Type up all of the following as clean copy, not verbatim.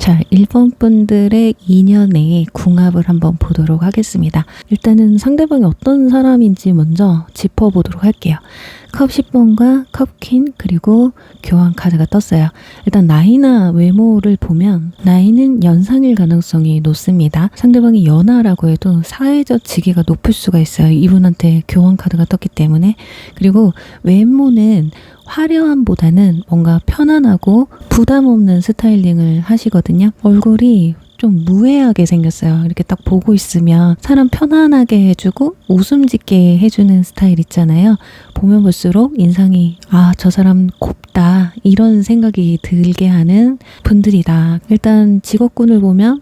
자, 1번 분들의 인연의 궁합을 한번 보도록 하겠습니다. 일단은 상대방이 어떤 사람인지 먼저 짚어보도록 할게요. 컵 10번과 컵 퀸 그리고 교환 카드가 떴어요. 일단 나이나 외모를 보면 나이는 연상일 가능성이 높습니다. 상대방이 연하라고 해도 사회적 지위가 높을 수가 있어요. 이분한테 교환 카드가 떴기 때문에. 그리고 외모는 화려함보다는 뭔가 편안하고 부담 없는 스타일링을 하시거든요. 얼굴이 좀 무해하게 생겼어요. 이렇게 딱 보고 있으면 사람 편안하게 해주고 웃음 짓게 해주는 스타일 있잖아요. 보면 볼수록 인상이 저 사람 곱다 이런 생각이 들게 하는 분들이다. 일단 직업군을 보면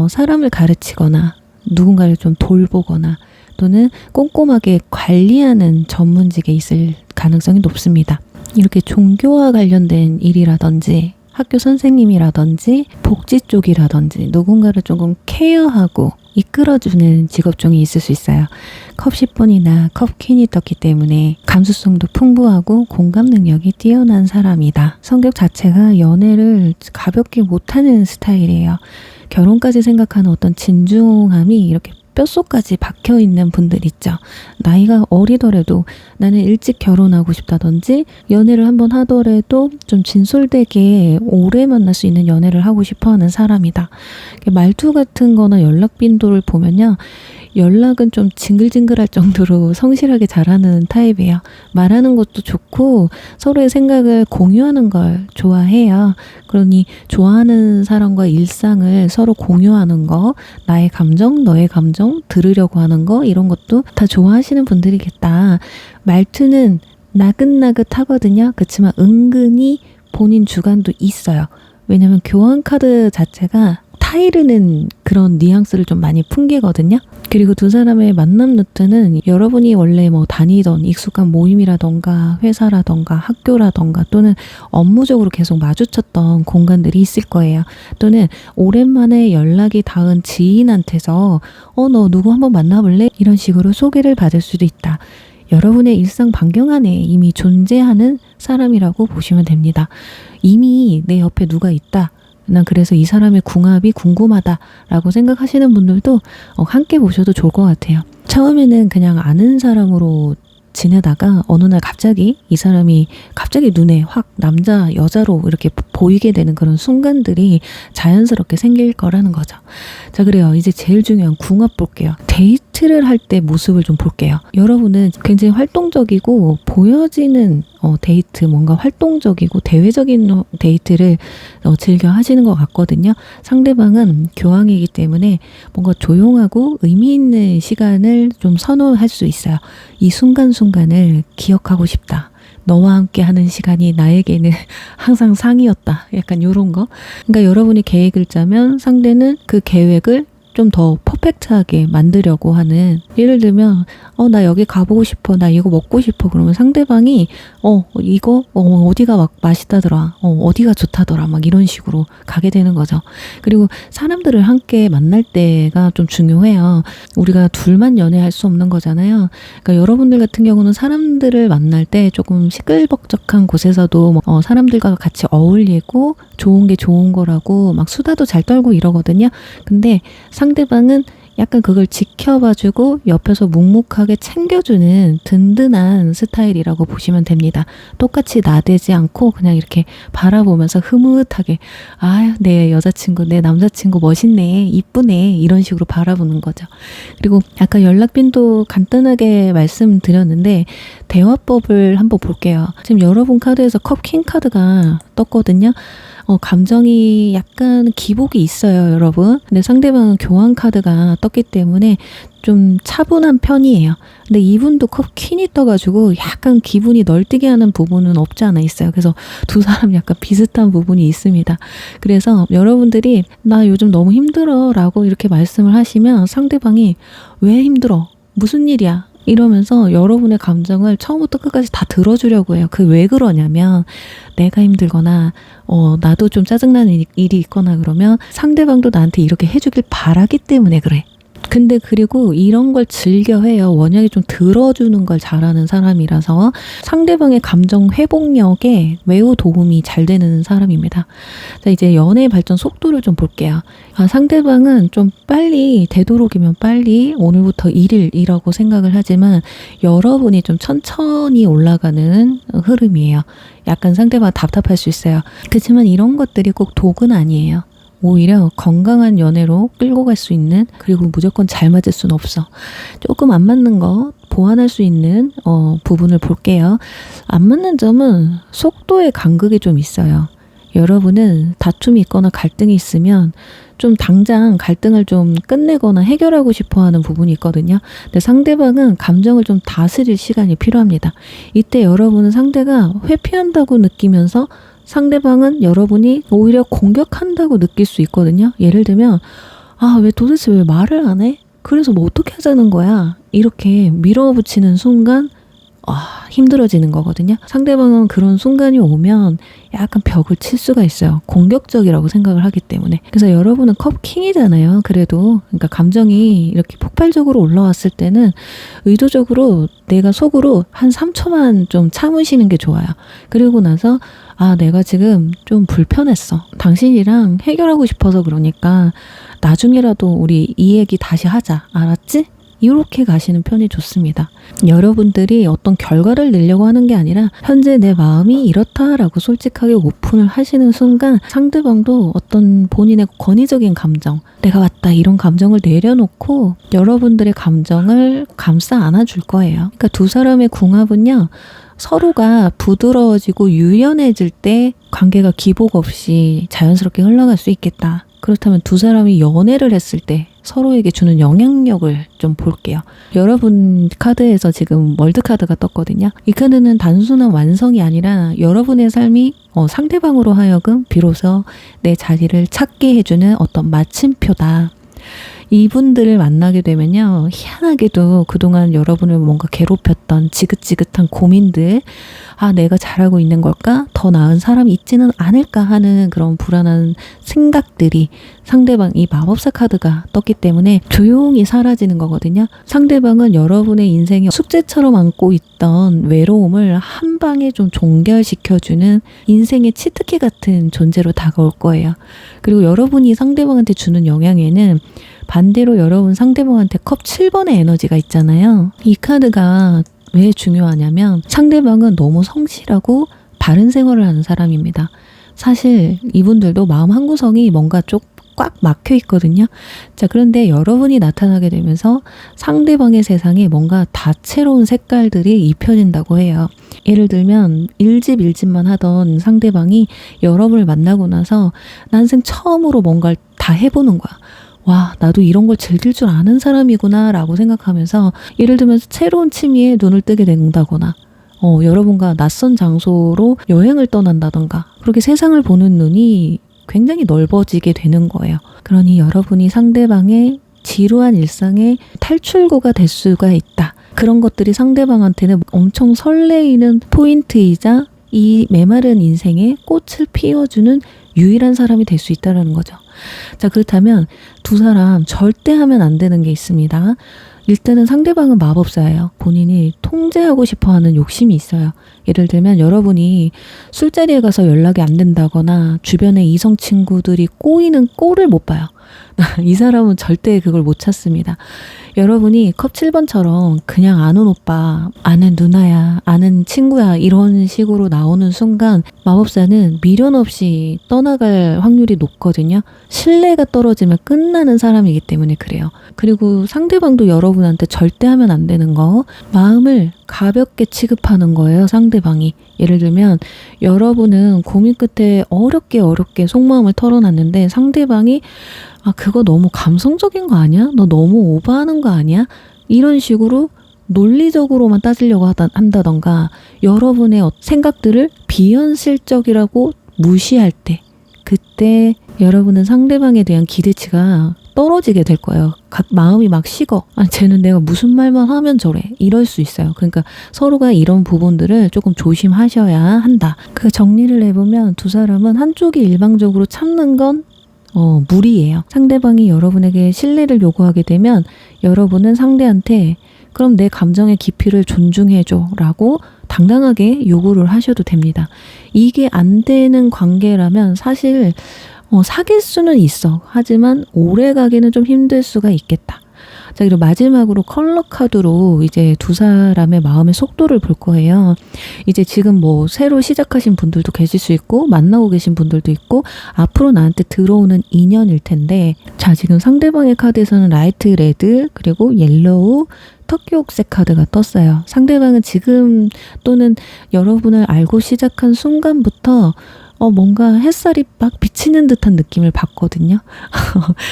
사람을 가르치거나 누군가를 좀 돌보거나 또는 꼼꼼하게 관리하는 전문직에 있을 가능성이 높습니다. 이렇게 종교와 관련된 일이라든지 학교 선생님이라든지 복지 쪽이라든지 누군가를 조금 케어하고 이끌어주는 직업종이 있을 수 있어요. 컵 10번이나 컵 퀸이 떴기 때문에 감수성도 풍부하고 공감 능력이 뛰어난 사람이다. 성격 자체가 연애를 가볍게 못하는 스타일이에요. 결혼까지 생각하는 어떤 진중함이 이렇게 뼛속까지 박혀있는 분들 있죠. 나이가 어리더라도 나는 일찍 결혼하고 싶다든지 연애를 한번 하더라도 좀 진솔되게 오래 만날 수 있는 연애를 하고 싶어하는 사람이다. 말투 같은 거나 연락 빈도를 보면요. 연락은 좀 징글징글할 정도로 성실하게 잘하는 타입이에요. 말하는 것도 좋고 서로의 생각을 공유하는 걸 좋아해요. 그러니 좋아하는 사람과 일상을 서로 공유하는 거, 나의 감정, 너의 감정 들으려고 하는 거 이런 것도 다 좋아하시는 분들이겠다. 말투는 나긋나긋하거든요. 그렇지만 은근히 본인 주관도 있어요. 왜냐면 교환 카드 자체가 타이르는 그런 뉘앙스를 좀 많이 풍기거든요. 그리고 두 사람의 만남 루트는 여러분이 원래 다니던 익숙한 모임이라던가 회사라던가 학교라던가 또는 업무적으로 계속 마주쳤던 공간들이 있을 거예요. 또는 오랜만에 연락이 닿은 지인한테서 너 누구 한번 만나볼래? 이런 식으로 소개를 받을 수도 있다. 여러분의 일상 반경 안에 이미 존재하는 사람이라고 보시면 됩니다. 이미 내 옆에 누가 있다. 난 그래서 이 사람의 궁합이 궁금하다라고 생각하시는 분들도 함께 보셔도 좋을 것 같아요. 처음에는 그냥 아는 사람으로 지내다가 어느 날 갑자기 이 사람이 갑자기 눈에 확 남자, 여자로 이렇게 보이게 되는 그런 순간들이 자연스럽게 생길 거라는 거죠. 자, 그래요. 이제 제일 중요한 궁합 볼게요. 데이트를 할 때 모습을 좀 볼게요. 여러분은 굉장히 활동적이고 보여지는 데이트, 뭔가 활동적이고 대외적인 데이트를 즐겨 하시는 것 같거든요. 상대방은 교황이기 때문에 뭔가 조용하고 의미 있는 시간을 좀 선호할 수 있어요. 이 순간순간을 기억하고 싶다. 너와 함께 하는 시간이 나에게는 항상 상이었다. 약간 이런 거. 그러니까 여러분이 계획을 짜면 상대는 그 계획을 좀 더 퍼펙트하게 만들려고 하는, 예를 들면 나 여기 가보고 싶어, 나 이거 먹고 싶어, 그러면 상대방이 이거 어디가 막 맛있다더라, 어디가 좋다더라, 막 이런 식으로 가게 되는 거죠. 그리고 사람들을 함께 만날 때가 좀 중요해요. 우리가 둘만 연애할 수 없는 거잖아요. 그러니까 여러분들 같은 경우는 사람들을 만날 때 조금 시끌벅적한 곳에서도 사람들과 같이 어울리고 좋은 게 좋은 거라고 막 수다도 잘 떨고 이러거든요. 근데 상대방은 약간 그걸 지켜봐주고 옆에서 묵묵하게 챙겨주는 든든한 스타일이라고 보시면 됩니다. 똑같이 나대지 않고 그냥 이렇게 바라보면서 흐뭇하게 내 여자친구, 내 남자친구 멋있네, 이쁘네, 이런 식으로 바라보는 거죠. 그리고 아까 연락 빈도 간단하게 말씀드렸는데 대화법을 한번 볼게요. 지금 여러분 카드에서 컵 킹 카드가 떴거든요. 감정이 약간 기복이 있어요, 여러분. 근데 상대방은 교환 카드가 떴기 때문에 좀 차분한 편이에요. 근데 이분도 컵 퀸이 떠가지고 약간 기분이 널뛰게 하는 부분은 없지 않아 있어요. 그래서 두 사람 약간 비슷한 부분이 있습니다. 그래서 여러분들이 나 요즘 너무 힘들어 라고 이렇게 말씀을 하시면 상대방이 왜 힘들어? 무슨 일이야? 이러면서 여러분의 감정을 처음부터 끝까지 다 들어주려고 해요. 그 왜 그러냐면 내가 힘들거나 나도 좀 짜증나는 일이 있거나 그러면 상대방도 나한테 이렇게 해주길 바라기 때문에 그래. 근데 그리고 이런 걸 즐겨해요. 워낙에 좀 들어주는 걸 잘하는 사람이라서 상대방의 감정 회복력에 매우 도움이 잘 되는 사람입니다. 자, 이제 연애 발전 속도를 좀 볼게요. 상대방은 좀 빨리, 되도록이면 빨리 오늘부터 1일이라고 생각을 하지만 여러분이 좀 천천히 올라가는 흐름이에요. 약간 상대방 답답할 수 있어요. 그렇지만 이런 것들이 꼭 독은 아니에요. 오히려 건강한 연애로 끌고 갈 수 있는, 그리고 무조건 잘 맞을 수는 없어. 조금 안 맞는 거 보완할 수 있는 부분을 볼게요. 안 맞는 점은 속도의 간극이 좀 있어요. 여러분은 다툼이 있거나 갈등이 있으면 좀 당장 갈등을 좀 끝내거나 해결하고 싶어 하는 부분이 있거든요. 근데 상대방은 감정을 좀 다스릴 시간이 필요합니다. 이때 여러분은 상대가 회피한다고 느끼면서 상대방은 여러분이 오히려 공격한다고 느낄 수 있거든요. 예를 들면 왜 도대체 왜 말을 안 해? 그래서 뭐 어떻게 하자는 거야? 이렇게 밀어붙이는 순간 힘들어지는 거거든요. 상대방은 그런 순간이 오면 약간 벽을 칠 수가 있어요. 공격적이라고 생각을 하기 때문에. 그래서 여러분은 컵킹이잖아요. 그래도 그러니까 감정이 이렇게 폭발적으로 올라왔을 때는 의도적으로 내가 속으로 한 3초만 좀 참으시는 게 좋아요. 그리고 나서 내가 지금 좀 불편했어. 당신이랑 해결하고 싶어서 그러니까 나중에라도 우리 이 얘기 다시 하자. 알았지? 이렇게 가시는 편이 좋습니다. 여러분들이 어떤 결과를 내려고 하는 게 아니라 현재 내 마음이 이렇다라고 솔직하게 오픈을 하시는 순간 상대방도 어떤 본인의 권위적인 감정, 내가 왔다 이런 감정을 내려놓고 여러분들의 감정을 감싸 안아줄 거예요. 그러니까 두 사람의 궁합은요. 서로가 부드러워지고 유연해질 때 관계가 기복 없이 자연스럽게 흘러갈 수 있겠다. 그렇다면 두 사람이 연애를 했을 때 서로에게 주는 영향력을 좀 볼게요. 여러분 카드에서 지금 월드카드가 떴거든요. 이 카드는 단순한 완성이 아니라 여러분의 삶이 상대방으로 하여금 비로소 내 자리를 찾게 해주는 어떤 마침표다. 이분들을 만나게 되면요. 희한하게도 그동안 여러분을 뭔가 괴롭혔던 지긋지긋한 고민들, 내가 잘하고 있는 걸까? 더 나은 사람이 있지는 않을까 하는 그런 불안한 생각들이 상대방, 이 마법사 카드가 떴기 때문에 조용히 사라지는 거거든요. 상대방은 여러분의 인생에 숙제처럼 안고 있던 외로움을 한 방에 좀 종결시켜주는 인생의 치트키 같은 존재로 다가올 거예요. 그리고 여러분이 상대방한테 주는 영향에는 반대로 여러분 상대방한테 컵 7번의 에너지가 있잖아요. 이 카드가 왜 중요하냐면 상대방은 너무 성실하고 바른 생활을 하는 사람입니다. 사실 이분들도 마음 한구석이 뭔가 좀 꽉 막혀 있거든요. 자, 그런데 여러분이 나타나게 되면서 상대방의 세상에 뭔가 다채로운 색깔들이 입혀진다고 해요. 예를 들면 일집만 하던 상대방이 여러분을 만나고 나서 난생 처음으로 뭔가를 다 해보는 거야. 와, 나도 이런 걸 즐길 줄 아는 사람이구나 라고 생각하면서 예를 들면 새로운 취미에 눈을 뜨게 된다거나 여러분과 낯선 장소로 여행을 떠난다던가 그렇게 세상을 보는 눈이 굉장히 넓어지게 되는 거예요. 그러니 여러분이 상대방의 지루한 일상의 탈출구가 될 수가 있다. 그런 것들이 상대방한테는 엄청 설레이는 포인트이자 이 메마른 인생에 꽃을 피워주는 유일한 사람이 될 수 있다는 거죠. 자, 그렇다면 두 사람 절대 하면 안 되는 게 있습니다. 일단은 상대방은 마법사예요. 본인이 통제하고 싶어하는 욕심이 있어요. 예를 들면 여러분이 술자리에 가서 연락이 안 된다거나 주변에 이성 친구들이 꼬이는 꼴을 못 봐요. 이 사람은 절대 그걸 못 찾습니다. 여러분이 컵 7번처럼 그냥 아는 오빠, 아는 누나야, 아는 친구야 이런 식으로 나오는 순간 마법사는 미련 없이 떠나갈 확률이 높거든요. 신뢰가 떨어지면 끝나는 사람이기 때문에 그래요. 그리고 상대방도 여러분한테 절대 하면 안 되는 거, 마음을 가볍게 취급하는 거예요. 상대방이. 예를 들면 여러분은 고민 끝에 어렵게 속마음을 털어놨는데 상대방이 그거 너무 감성적인 거 아니야? 너 너무 오버하는 거 아니야? 이런 식으로 논리적으로만 따지려고 한다던가 여러분의 생각들을 비현실적이라고 무시할 때 그때 여러분은 상대방에 대한 기대치가 떨어지게 될 거예요. 마음이 막 식어. 쟤는 내가 무슨 말만 하면 저래. 이럴 수 있어요. 그러니까 서로가 이런 부분들을 조금 조심하셔야 한다. 그 정리를 해보면 두 사람은 한쪽이 일방적으로 참는 건 무리예요. 상대방이 여러분에게 신뢰를 요구하게 되면 여러분은 상대한테 그럼 내 감정의 깊이를 존중해줘 라고 당당하게 요구를 하셔도 됩니다. 이게 안 되는 관계라면 사실 사귈 수는 있어. 하지만 오래 가기는 좀 힘들 수가 있겠다. 자, 그리고 마지막으로 컬러 카드로 이제 두 사람의 마음의 속도를 볼 거예요. 이제 지금 뭐 새로 시작하신 분들도 계실 수 있고 만나고 계신 분들도 있고 앞으로 나한테 들어오는 인연일 텐데, 자, 지금 상대방의 카드에서는 라이트 레드 그리고 옐로우 터키옥색 카드가 떴어요. 상대방은 지금 또는 여러분을 알고 시작한 순간부터 뭔가 햇살이 막 비치는 듯한 느낌을 받거든요.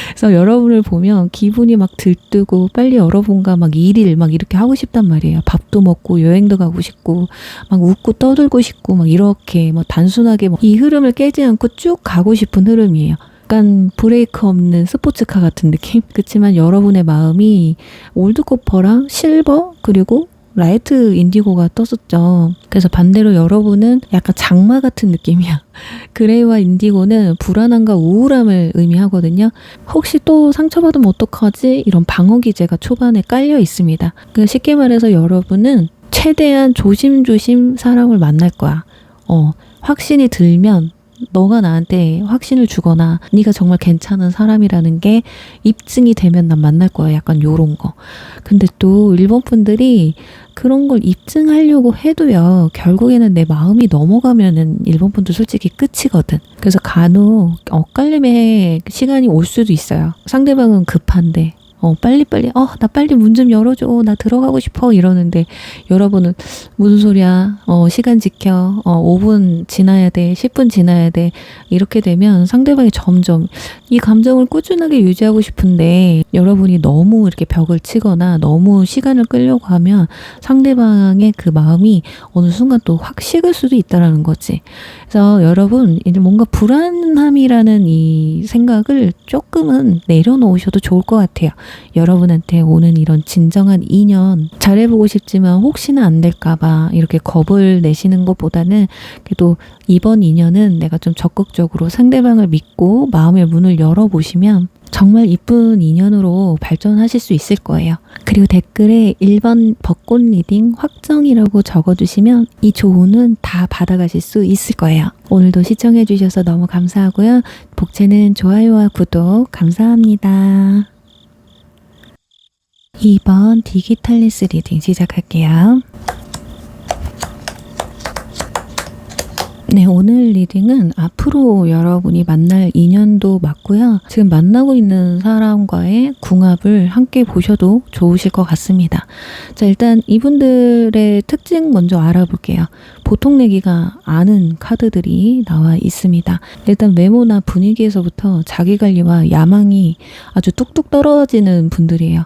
그래서 여러분을 보면 기분이 막 들뜨고 빨리 여러분과 막 일일 막 이렇게 하고 싶단 말이에요. 밥도 먹고 여행도 가고 싶고 막 웃고 떠들고 싶고 막 이렇게 뭐 단순하게 이 흐름을 깨지 않고 쭉 가고 싶은 흐름이에요. 약간 브레이크 없는 스포츠카 같은 느낌? 그렇지만 여러분의 마음이 올드코퍼랑 실버 그리고 라이트 인디고가 떴었죠. 그래서 반대로 여러분은 약간 장마 같은 느낌이야. 그레이와 인디고는 불안함과 우울함을 의미하거든요. 혹시 또 상처받으면 어떡하지? 이런 방어 기제가 초반에 깔려 있습니다. 그러니까 쉽게 말해서 여러분은 최대한 조심조심 사람을 만날 거야. 확신이 들면 너가 나한테 확신을 주거나 네가 정말 괜찮은 사람이라는 게 입증이 되면 난 만날 거야. 약간 요런 거. 근데 또 일본 분들이 그런 걸 입증하려고 해도요, 결국에는 내 마음이 넘어가면은 일본 분들 솔직히 끝이거든. 그래서 간혹 엇갈림의 시간이 올 수도 있어요. 상대방은 급한데 빨리빨리 나 빨리 문 좀 열어줘, 나 들어가고 싶어 이러는데 여러분은 무슨 소리야, 시간 지켜, 5분 지나야 돼, 10분 지나야 돼. 이렇게 되면 상대방이 점점 이 감정을 꾸준하게 유지하고 싶은데 여러분이 너무 이렇게 벽을 치거나 너무 시간을 끌려고 하면 상대방의 그 마음이 어느 순간 또 확 식을 수도 있다라는 거지. 그래서 여러분 이제 뭔가 불안함이라는 이 생각을 조금은 내려놓으셔도 좋을 것 같아요. 여러분한테 오는 이런 진정한 인연 잘해보고 싶지만 혹시나 안 될까봐 이렇게 겁을 내시는 것보다는 그래도 이번 인연은 내가 좀 적극적으로 상대방을 믿고 마음의 문을 열어보시면 정말 이쁜 인연으로 발전하실 수 있을 거예요. 그리고 댓글에 1번 벚꽃 리딩 확정이라고 적어주시면 이 조언은 다 받아가실 수 있을 거예요. 오늘도 시청해주셔서 너무 감사하고요. 복채는 좋아요와 구독 감사합니다. 2번 디기탈리스 리딩 시작할게요. 네, 오늘 리딩은 앞으로 여러분이 만날 인연도 맞고요. 지금 만나고 있는 사람과의 궁합을 함께 보셔도 좋으실 것 같습니다. 자, 일단 이분들의 특징 먼저 알아볼게요. 보통 내기가 아는 카드들이 나와 있습니다. 일단 외모나 분위기에서부터 자기관리와 야망이 아주 뚝뚝 떨어지는 분들이에요.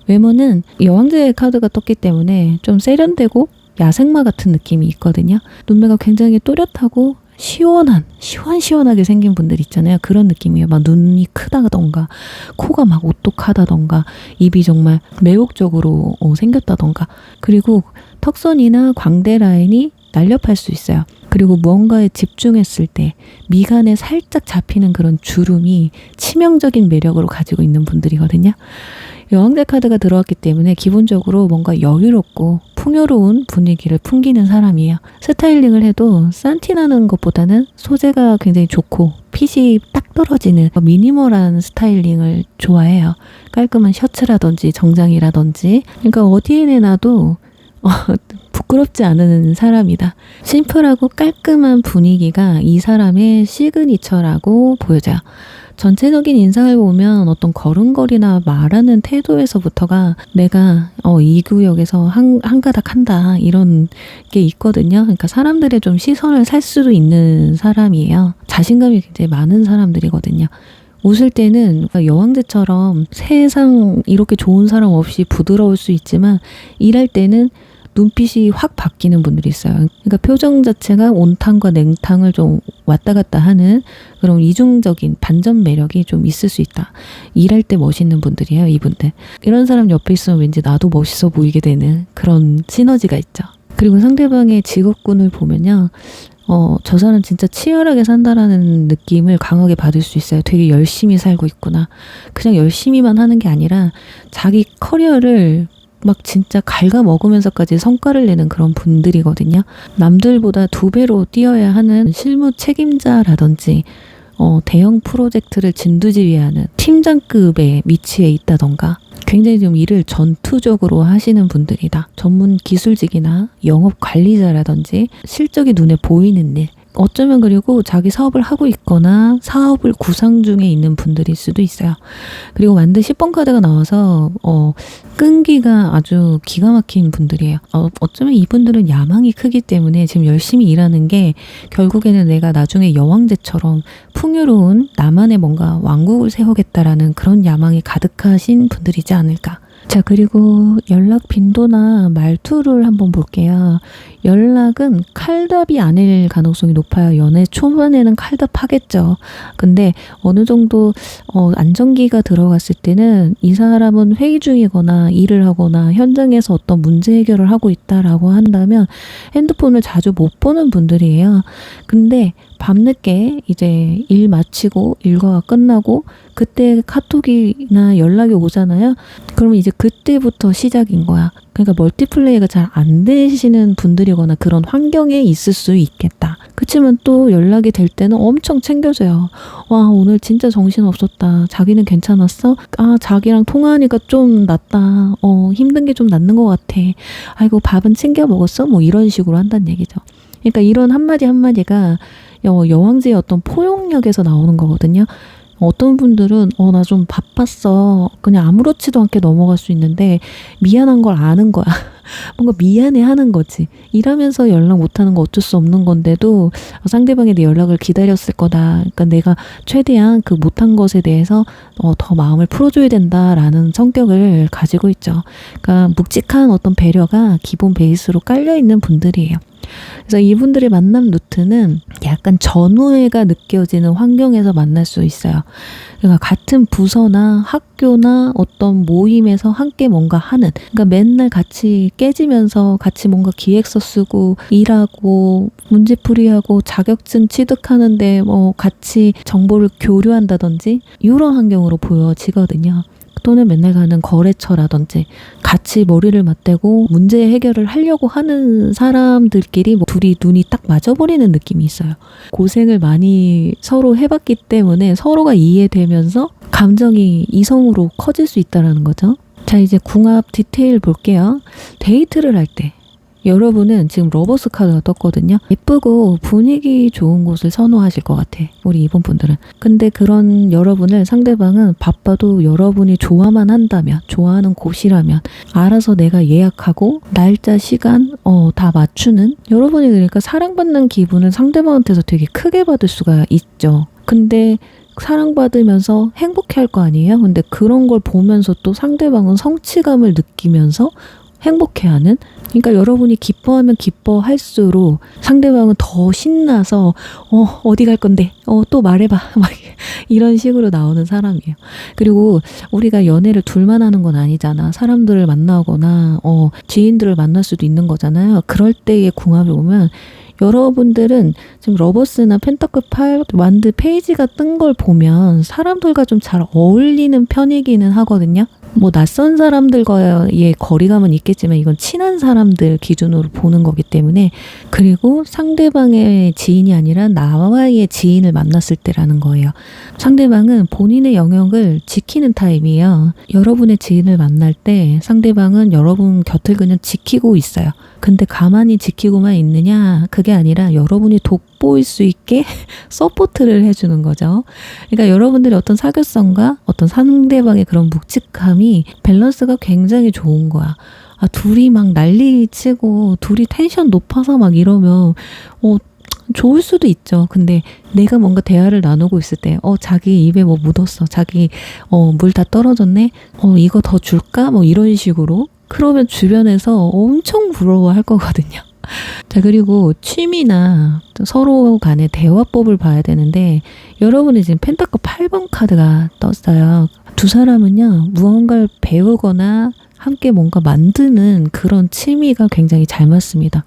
외모는 여왕제의 카드가 떴기 때문에 좀 세련되고 야생마 같은 느낌이 있거든요. 눈매가 굉장히 또렷하고 시원하게 생긴 분들 있잖아요. 그런 느낌이에요. 막 눈이 크다던가 코가 막 오똑하다던가 입이 정말 매혹적으로 생겼다던가, 그리고 턱선이나 광대 라인이 날렵할 수 있어요. 그리고 무언가에 집중했을 때 미간에 살짝 잡히는 그런 주름이 치명적인 매력으로 가지고 있는 분들이거든요. 여왕제 카드가 들어왔기 때문에 기본적으로 뭔가 여유롭고 풍요로운 분위기를 풍기는 사람이에요. 스타일링을 해도 산티나는 것보다는 소재가 굉장히 좋고 핏이 딱 떨어지는 미니멀한 스타일링을 좋아해요. 깔끔한 셔츠라든지 정장이라든지, 그러니까 어디에 내놔도 부끄럽지 않은 사람이다. 심플하고 깔끔한 분위기가 이 사람의 시그니처라고 보여져요. 전체적인 인상을 보면 어떤 걸음걸이나 말하는 태도에서부터가 내가 이 구역에서 한 가닥 한다 이런 게 있거든요. 그러니까 사람들의 좀 시선을 살 수도 있는 사람이에요. 자신감이 굉장히 많은 사람들이거든요. 웃을 때는 여왕제처럼 세상 이렇게 좋은 사람 없이 부드러울 수 있지만 일할 때는 눈빛이 확 바뀌는 분들이 있어요. 그러니까 표정 자체가 온탕과 냉탕을 좀 왔다 갔다 하는 그런 이중적인 반전 매력이 좀 있을 수 있다. 일할 때 멋있는 분들이에요, 이분들. 이런 사람 옆에 있으면 왠지 나도 멋있어 보이게 되는 그런 시너지가 있죠. 그리고 상대방의 직업군을 보면요. 저 사람 진짜 치열하게 산다라는 느낌을 강하게 받을 수 있어요. 되게 열심히 살고 있구나. 그냥 열심히만 하는 게 아니라 자기 커리어를 막 진짜 갉아먹으면서까지 성과를 내는 그런 분들이거든요. 남들보다 2배로 뛰어야 하는 실무 책임자라든지 대형 프로젝트를 진두지휘하는 팀장급의 위치에 있다던가 굉장히 좀 일을 전투적으로 하시는 분들이다. 전문 기술직이나 영업 관리자라든지 실적이 눈에 보이는 일, 어쩌면 그리고 자기 사업을 하고 있거나 사업을 구상 중에 있는 분들일 수도 있어요. 그리고 만든 10번 카드가 나와서 끈기가 아주 기가 막힌 분들이에요. 어쩌면 이분들은 야망이 크기 때문에 지금 열심히 일하는 게 결국에는 내가 나중에 여왕제처럼 풍요로운 나만의 뭔가 왕국을 세우겠다라는 그런 야망이 가득하신 분들이지 않을까. 자, 그리고 연락 빈도나 말투를 한번 볼게요. 연락은 칼답이 아닐 가능성이 높아요. 연애 초반에는 칼답하겠죠. 근데 어느 정도 안정기가 들어갔을 때는 이 사람은 회의 중이거나 일을 하거나 현장에서 어떤 문제 해결을 하고 있다라고 한다면 핸드폰을 자주 못 보는 분들이에요. 근데 밤늦게 이제 일 마치고 일과가 끝나고 그때 카톡이나 연락이 오잖아요. 그러면 이제 그때부터 시작인 거야. 그러니까 멀티플레이가 잘 안 되시는 분들이거나 그런 환경에 있을 수 있겠다. 그치만 또 연락이 될 때는 엄청 챙겨줘요. 와, 오늘 진짜 정신없었다. 자기는 괜찮았어? 아, 자기랑 통화하니까 좀 낫다. 힘든 게 좀 낫는 것 같아. 아이고, 밥은 챙겨 먹었어? 뭐 이런 식으로 한다는 얘기죠. 그러니까 이런 한마디 한마디가 여왕제의 어떤 포용력에서 나오는 거거든요. 어떤 분들은 나 좀 바빴어. 그냥 아무렇지도 않게 넘어갈 수 있는데 미안한 걸 아는 거야. 뭔가 미안해 하는 거지. 일하면서 연락 못하는 거 어쩔 수 없는 건데도 상대방의 내 연락을 기다렸을 거다. 그러니까 내가 최대한 그 못한 것에 대해서 더 마음을 풀어줘야 된다라는 성격을 가지고 있죠. 그러니까 묵직한 어떤 배려가 기본 베이스로 깔려있는 분들이에요. 그래서 이분들의 만남 루트는 약간 전우애가 느껴지는 환경에서 만날 수 있어요. 그러니까 같은 부서나 학교나 어떤 모임에서 함께 뭔가 하는, 그러니까 맨날 같이 깨지면서 같이 뭔가 기획서 쓰고 일하고 문제풀이하고 자격증 취득하는데 같이 정보를 교류한다든지 이런 환경으로 보여지거든요. 또는 맨날 가는 거래처라든지 같이 머리를 맞대고 문제 해결을 하려고 하는 사람들끼리 둘이 눈이 딱 맞아버리는 느낌이 있어요. 고생을 많이 서로 해봤기 때문에 서로가 이해되면서 감정이 이성으로 커질 수 있다는 거죠. 자, 이제 궁합 디테일 볼게요. 데이트를 할 때 여러분은 지금 러버스 카드가 떴거든요. 예쁘고 분위기 좋은 곳을 선호하실 것 같아. 우리 이번 분들은. 근데 그런 여러분을 상대방은 바빠도 여러분이 좋아만 한다면, 좋아하는 곳이라면 알아서 내가 예약하고 날짜, 시간 다 맞추는, 여러분이 그러니까 사랑받는 기분을 상대방한테서 되게 크게 받을 수가 있죠. 근데 사랑받으면서 행복해할 거 아니에요? 근데 그런 걸 보면서 또 상대방은 성취감을 느끼면서 행복해하는, 그러니까 여러분이 기뻐하면 기뻐할수록 상대방은 더 신나서 어디 갈 건데 또 말해봐 막 이런 식으로 나오는 사람이에요. 그리고 우리가 연애를 둘만 하는 건 아니잖아. 사람들을 만나거나 지인들을 만날 수도 있는 거잖아요. 그럴 때의 궁합이 오면 여러분들은 지금 러버스나 펜타클 8 완드 페이지가 뜬 걸 보면 사람들과 좀 잘 어울리는 편이기는 하거든요. 뭐 낯선 사람들과의 거리감은 있겠지만 이건 친한 사람들 기준으로 보는 거기 때문에, 그리고 상대방의 지인이 아니라 나와의 지인을 만났을 때라는 거예요. 상대방은 본인의 영역을 지키는 타입이에요. 여러분의 지인을 만날 때 상대방은 여러분 곁을 그냥 지키고 있어요. 근데 가만히 지키고만 있느냐? 그게 아니라 여러분이 돋보일 수 있게 서포트를 해주는 거죠. 그러니까 여러분들의 어떤 사교성과 어떤 상대방의 그런 묵직함이 밸런스가 굉장히 좋은 거야. 둘이 막 난리치고 둘이 텐션 높아서 막 이러면 좋을 수도 있죠. 근데 내가 뭔가 대화를 나누고 있을 때 자기 입에 뭐 묻었어. 자기 물 다 떨어졌네. 이거 더 줄까? 뭐 이런 식으로. 그러면 주변에서 엄청 부러워할 거거든요. 자, 그리고 취미나 서로 간의 대화법을 봐야 되는데, 여러분이 지금 펜타클 8번 카드가 떴어요. 두 사람은요, 무언가를 배우거나 함께 뭔가 만드는 그런 취미가 굉장히 잘 맞습니다.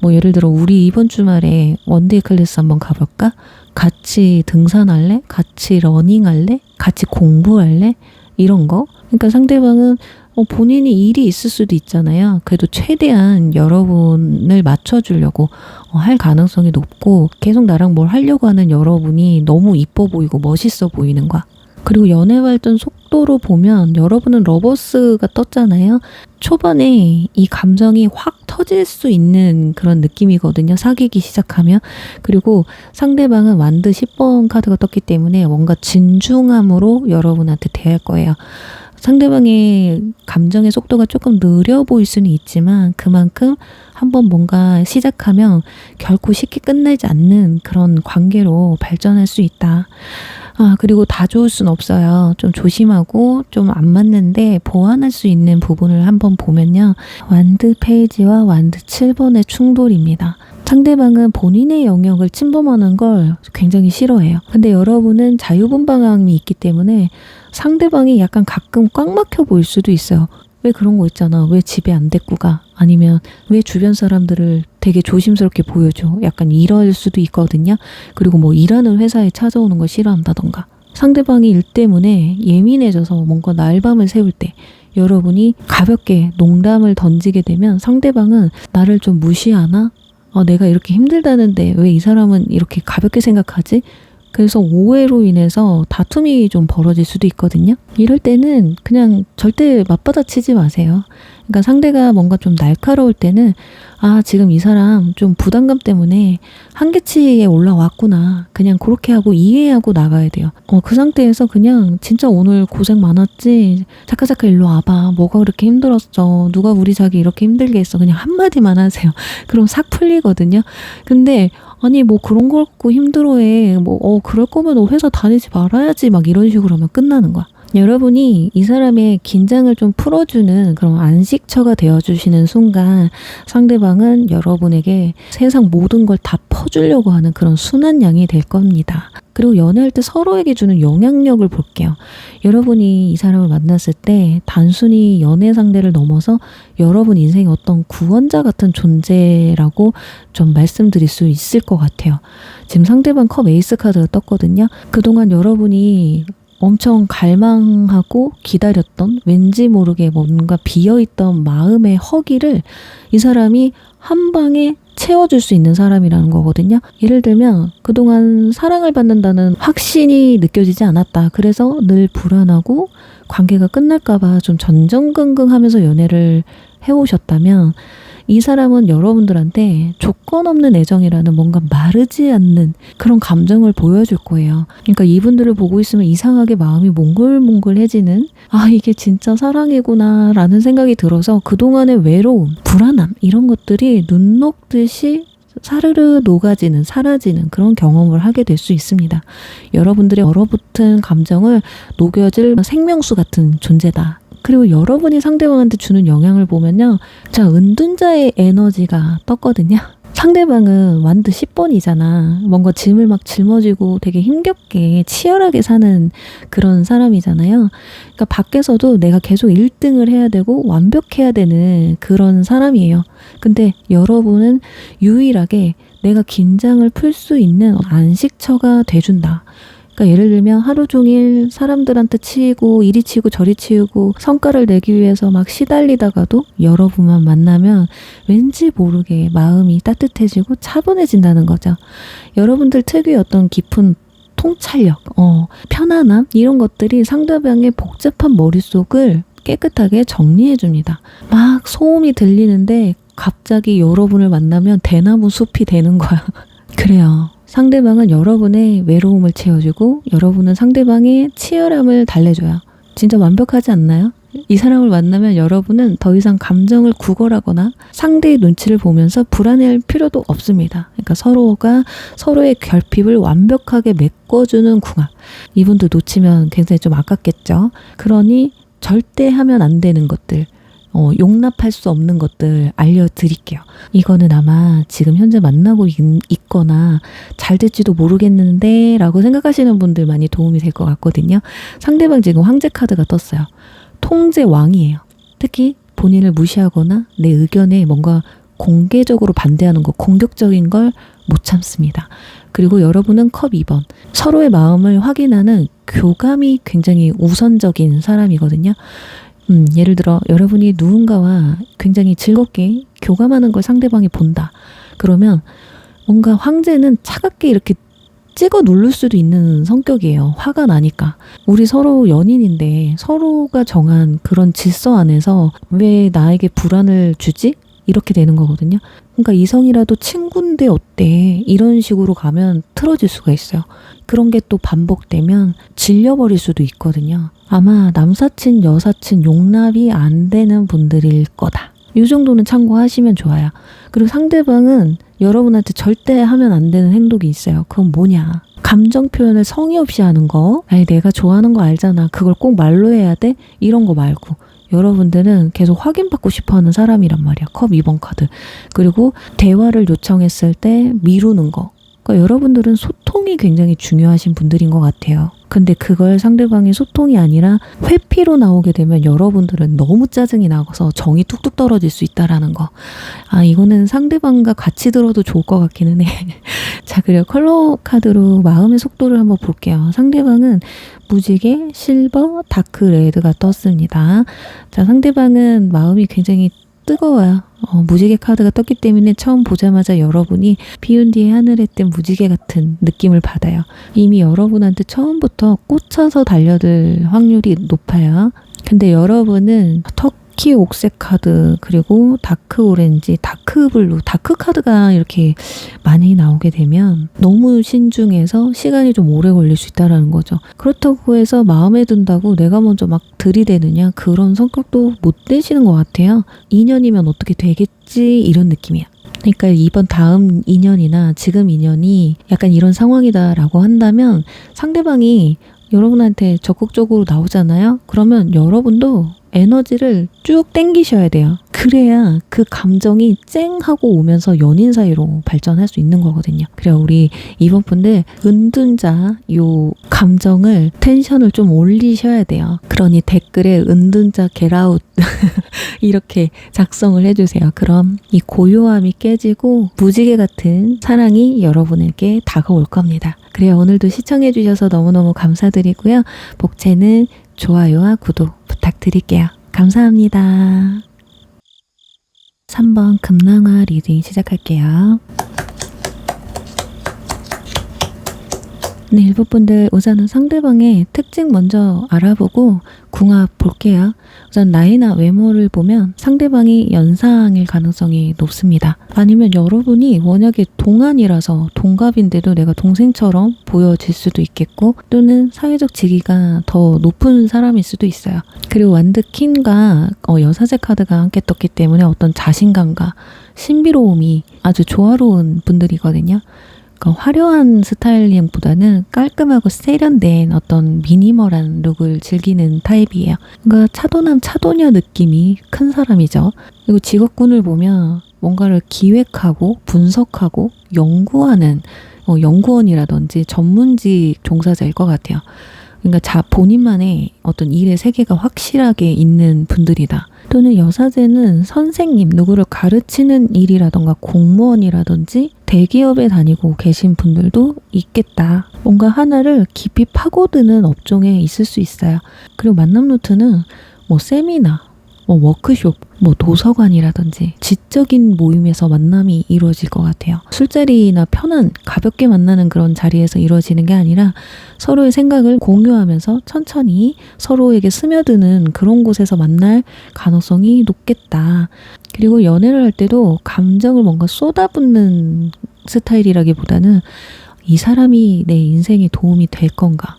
뭐 예를 들어 우리 이번 주말에 원데이 클래스 한번 가볼까? 같이 등산할래? 같이 러닝할래? 같이 공부할래? 이런 거. 그러니까 상대방은 본인이 일이 있을 수도 있잖아요. 그래도 최대한 여러분을 맞춰주려고 할 가능성이 높고 계속 나랑 뭘 하려고 하는 여러분이 너무 이뻐 보이고 멋있어 보이는 거야. 그리고 연애 발전 속도로 보면 여러분은 러버스가 떴잖아요. 초반에 이 감정이 확 터질 수 있는 그런 느낌이거든요. 사귀기 시작하면. 그리고 상대방은 완드 10번 카드가 떴기 때문에 뭔가 진중함으로 여러분한테 대할 거예요. 상대방의 감정의 속도가 조금 느려 보일 수는 있지만 그만큼 한번 뭔가 시작하면 결코 쉽게 끝나지 않는 그런 관계로 발전할 수 있다. 그리고 다 좋을 순 없어요. 좀 조심하고 좀 안 맞는데 보완할 수 있는 부분을 한번 보면요. 완드 페이지와 완드 7번의 충돌입니다. 상대방은 본인의 영역을 침범하는 걸 굉장히 싫어해요. 근데 여러분은 자유분방함이 있기 때문에 상대방이 약간 가끔 꽉 막혀 보일 수도 있어요. 왜 그런 거 있잖아. 왜 집에 안 데리고 가? 아니면 왜 주변 사람들을 되게 조심스럽게 보여줘? 약간 이럴 수도 있거든요. 그리고 뭐 일하는 회사에 찾아오는 거 싫어한다던가. 상대방이 일 때문에 예민해져서 뭔가 날밤을 새울 때 여러분이 가볍게 농담을 던지게 되면 상대방은 나를 좀 무시하나? 내가 이렇게 힘들다는데 왜 이 사람은 이렇게 가볍게 생각하지? 그래서 오해로 인해서 다툼이 좀 벌어질 수도 있거든요. 이럴 때는 그냥 절대 맞받아치지 마세요. 그러니까 상대가 뭔가 좀 날카로울 때는 지금 이 사람 좀 부담감 때문에 한계치에 올라왔구나. 그냥 그렇게 하고 이해하고 나가야 돼요. 그 상태에서 그냥 진짜 오늘 고생 많았지? 잠깐 일로 와봐. 뭐가 그렇게 힘들었어? 누가 우리 자기 이렇게 힘들게 했어? 그냥 한마디만 하세요. 그럼 싹 풀리거든요. 근데 아니 뭐 그런 거 갖고 힘들어해. 그럴 거면 너 회사 다니지 말아야지. 막 이런 식으로 하면 끝나는 거야. 여러분이 이 사람의 긴장을 좀 풀어주는 그런 안식처가 되어주시는 순간 상대방은 여러분에게 세상 모든 걸 다 퍼주려고 하는 그런 순한 양이 될 겁니다. 그리고 연애할 때 서로에게 주는 영향력을 볼게요. 여러분이 이 사람을 만났을 때 단순히 연애 상대를 넘어서 여러분 인생의 어떤 구원자 같은 존재라고 좀 말씀드릴 수 있을 것 같아요. 지금 상대방 컵 에이스 카드가 떴거든요. 그동안 여러분이 엄청 갈망하고 기다렸던 왠지 모르게 뭔가 비어있던 마음의 허기를 이 사람이 한 방에 채워줄 수 있는 사람이라는 거거든요. 예를 들면 그동안 사랑을 받는다는 확신이 느껴지지 않았다. 그래서 늘 불안하고 관계가 끝날까봐 좀 전전긍긍하면서 연애를 해오셨다면 이 사람은 여러분들한테 조건 없는 애정이라는 뭔가 마르지 않는 그런 감정을 보여줄 거예요. 그러니까 이분들을 보고 있으면 이상하게 마음이 몽글몽글해지는 이게 진짜 사랑이구나 라는 생각이 들어서 그동안의 외로움, 불안함 이런 것들이 눈 녹듯이 사르르 녹아지는, 사라지는 그런 경험을 하게 될 수 있습니다. 여러분들의 얼어붙은 감정을 녹여줄 생명수 같은 존재다. 그리고 여러분이 상대방한테 주는 영향을 보면요. 자, 은둔자의 에너지가 떴거든요. 상대방은 완드 10번이잖아. 뭔가 짐을 막 짊어지고 되게 힘겹게 치열하게 사는 그런 사람이잖아요. 그러니까 밖에서도 내가 계속 1등을 해야 되고 완벽해야 되는 그런 사람이에요. 근데 여러분은 유일하게 내가 긴장을 풀 수 있는 안식처가 돼준다. 그러니까 예를 들면 하루 종일 사람들한테 치이고 이리 치고 저리 치우고 성과를 내기 위해서 막 시달리다가도 여러분만 만나면 왠지 모르게 마음이 따뜻해지고 차분해진다는 거죠. 여러분들 특유의 어떤 깊은 통찰력, 편안함 이런 것들이 상대방의 복잡한 머릿속을 깨끗하게 정리해줍니다. 막 소음이 들리는데 갑자기 여러분을 만나면 대나무 숲이 되는 거야. 그래요. 상대방은 여러분의 외로움을 채워주고 여러분은 상대방의 치열함을 달래줘요. 진짜 완벽하지 않나요? 이 사람을 만나면 여러분은 더 이상 감정을 구걸하거나 상대의 눈치를 보면서 불안해할 필요도 없습니다. 그러니까 서로가 서로의 결핍을 완벽하게 메꿔주는 궁합. 이분도 놓치면 굉장히 좀 아깝겠죠. 그러니 절대 하면 안 되는 것들. 용납할 수 없는 것들 알려드릴게요. 이거는 아마 지금 현재 만나고 있거나 잘 될지도 모르겠는데 라고 생각하시는 분들 많이 도움이 될 것 같거든요. 상대방 지금 황제 카드가 떴어요. 통제 왕이에요. 특히 본인을 무시하거나 내 의견에 뭔가 공개적으로 반대하는 거, 공격적인 걸 못 참습니다. 그리고 여러분은 컵 2번. 서로의 마음을 확인하는 교감이 굉장히 우선적인 사람이거든요. 예를 들어 여러분이 누군가와 굉장히 즐겁게 교감하는 걸 상대방이 본다. 그러면 뭔가 황제는 차갑게 이렇게 찍어 누를 수도 있는 성격이에요. 화가 나니까. 우리 서로 연인인데 서로가 정한 그런 질서 안에서 왜 나에게 불안을 주지? 이렇게 되는 거거든요. 그러니까 이성이라도 친구인데 어때? 이런 식으로 가면 틀어질 수가 있어요. 그런 게 또 반복되면 질려버릴 수도 있거든요. 아마 남사친, 여사친 용납이 안 되는 분들일 거다. 이 정도는 참고하시면 좋아요. 그리고 상대방은 여러분한테 절대 하면 안 되는 행동이 있어요. 그건 뭐냐? 감정 표현을 성의 없이 하는 거. 아니 내가 좋아하는 거 알잖아. 그걸 꼭 말로 해야 돼? 이런 거 말고. 여러분들은 계속 확인받고 싶어하는 사람이란 말이야. 컵 2번 카드. 그리고 대화를 요청했을 때 미루는 거. 그러니까 여러분들은 소통이 굉장히 중요하신 분들인 것 같아요. 근데 그걸 상대방이 소통이 아니라 회피로 나오게 되면 여러분들은 너무 짜증이 나서 정이 뚝뚝 떨어질 수 있다라는 거. 아, 이거는 상대방과 같이 들어도 좋을 것 같기는 해. 자, 그리고 컬러 카드로 마음의 속도를 한번 볼게요. 상대방은 무지개, 실버, 다크 레드가 떴습니다. 자, 상대방은 마음이 굉장히 뜨거워요. 무지개 카드가 떴기 때문에 처음 보자마자 여러분이 비운 뒤에 하늘에 뜬 무지개 같은 느낌을 받아요. 이미 여러분한테 처음부터 꽂혀서 달려들 확률이 높아요. 근데 여러분은 터키 옥색 카드, 그리고 다크 오렌지, 다크 블루, 다크 카드가 이렇게 많이 나오게 되면 너무 신중해서 시간이 좀 오래 걸릴 수 있다는 거죠. 그렇다고 해서 마음에 든다고 내가 먼저 막 들이대느냐, 그런 성격도 못 되시는 것 같아요. 2년이면 어떻게 되겠지, 이런 느낌이야. 그러니까 이번 다음 2년이나 지금 2년이 약간 이런 상황이다라고 한다면 상대방이 여러분한테 적극적으로 나오잖아요. 그러면 여러분도 에너지를 쭉 땡기셔야 돼요. 그래야 그 감정이 쨍하고 오면서 연인 사이로 발전할 수 있는 거거든요. 그래, 우리 이번 분들 은둔자 요 감정을 텐션을 좀 올리셔야 돼요. 그러니 댓글에 은둔자 겟아웃 이렇게 작성을 해주세요. 그럼 이 고요함이 깨지고 무지개 같은 사랑이 여러분에게 다가올 겁니다. 그래요. 오늘도 시청해주셔서 너무너무 감사드리고요. 복채는 좋아요와 구독 부탁드릴게요. 감사합니다. 3번 금랑화 리딩 시작할게요. 네, 1번분들 우선은 상대방의 특징 먼저 알아보고 궁합 볼게요. 우선 나이나 외모를 보면 상대방이 연상일 가능성이 높습니다. 아니면 여러분이 워낙에 동안이라서 동갑인데도 내가 동생처럼 보여질 수도 있겠고, 또는 사회적 지위가 더 높은 사람일 수도 있어요. 그리고 완드 퀸과 여사제 카드가 함께 떴기 때문에 어떤 자신감과 신비로움이 아주 조화로운 분들이거든요. 그러니까 화려한 스타일링보다는 깔끔하고 세련된 어떤 미니멀한 룩을 즐기는 타입이에요. 그러니까 차도남 차도녀 느낌이 큰 사람이죠. 그리고 직업군을 보면 뭔가를 기획하고 분석하고 연구하는 연구원이라든지 전문직 종사자일 것 같아요. 그러니까 본인만의 어떤 일의 세계가 확실하게 있는 분들이다. 또는 여사제는 선생님, 누구를 가르치는 일이라던가 공무원이라든지 대기업에 다니고 계신 분들도 있겠다. 뭔가 하나를 깊이 파고드는 업종에 있을 수 있어요. 그리고 만남 루트는 세미나, 워크숍, 도서관이라든지 지적인 모임에서 만남이 이루어질 것 같아요. 술자리나 편한 가볍게 만나는 그런 자리에서 이루어지는 게 아니라 서로의 생각을 공유하면서 천천히 서로에게 스며드는 그런 곳에서 만날 가능성이 높겠다. 그리고 연애를 할 때도 감정을 뭔가 쏟아붓는 스타일이라기보다는 이 사람이 내 인생에 도움이 될 건가?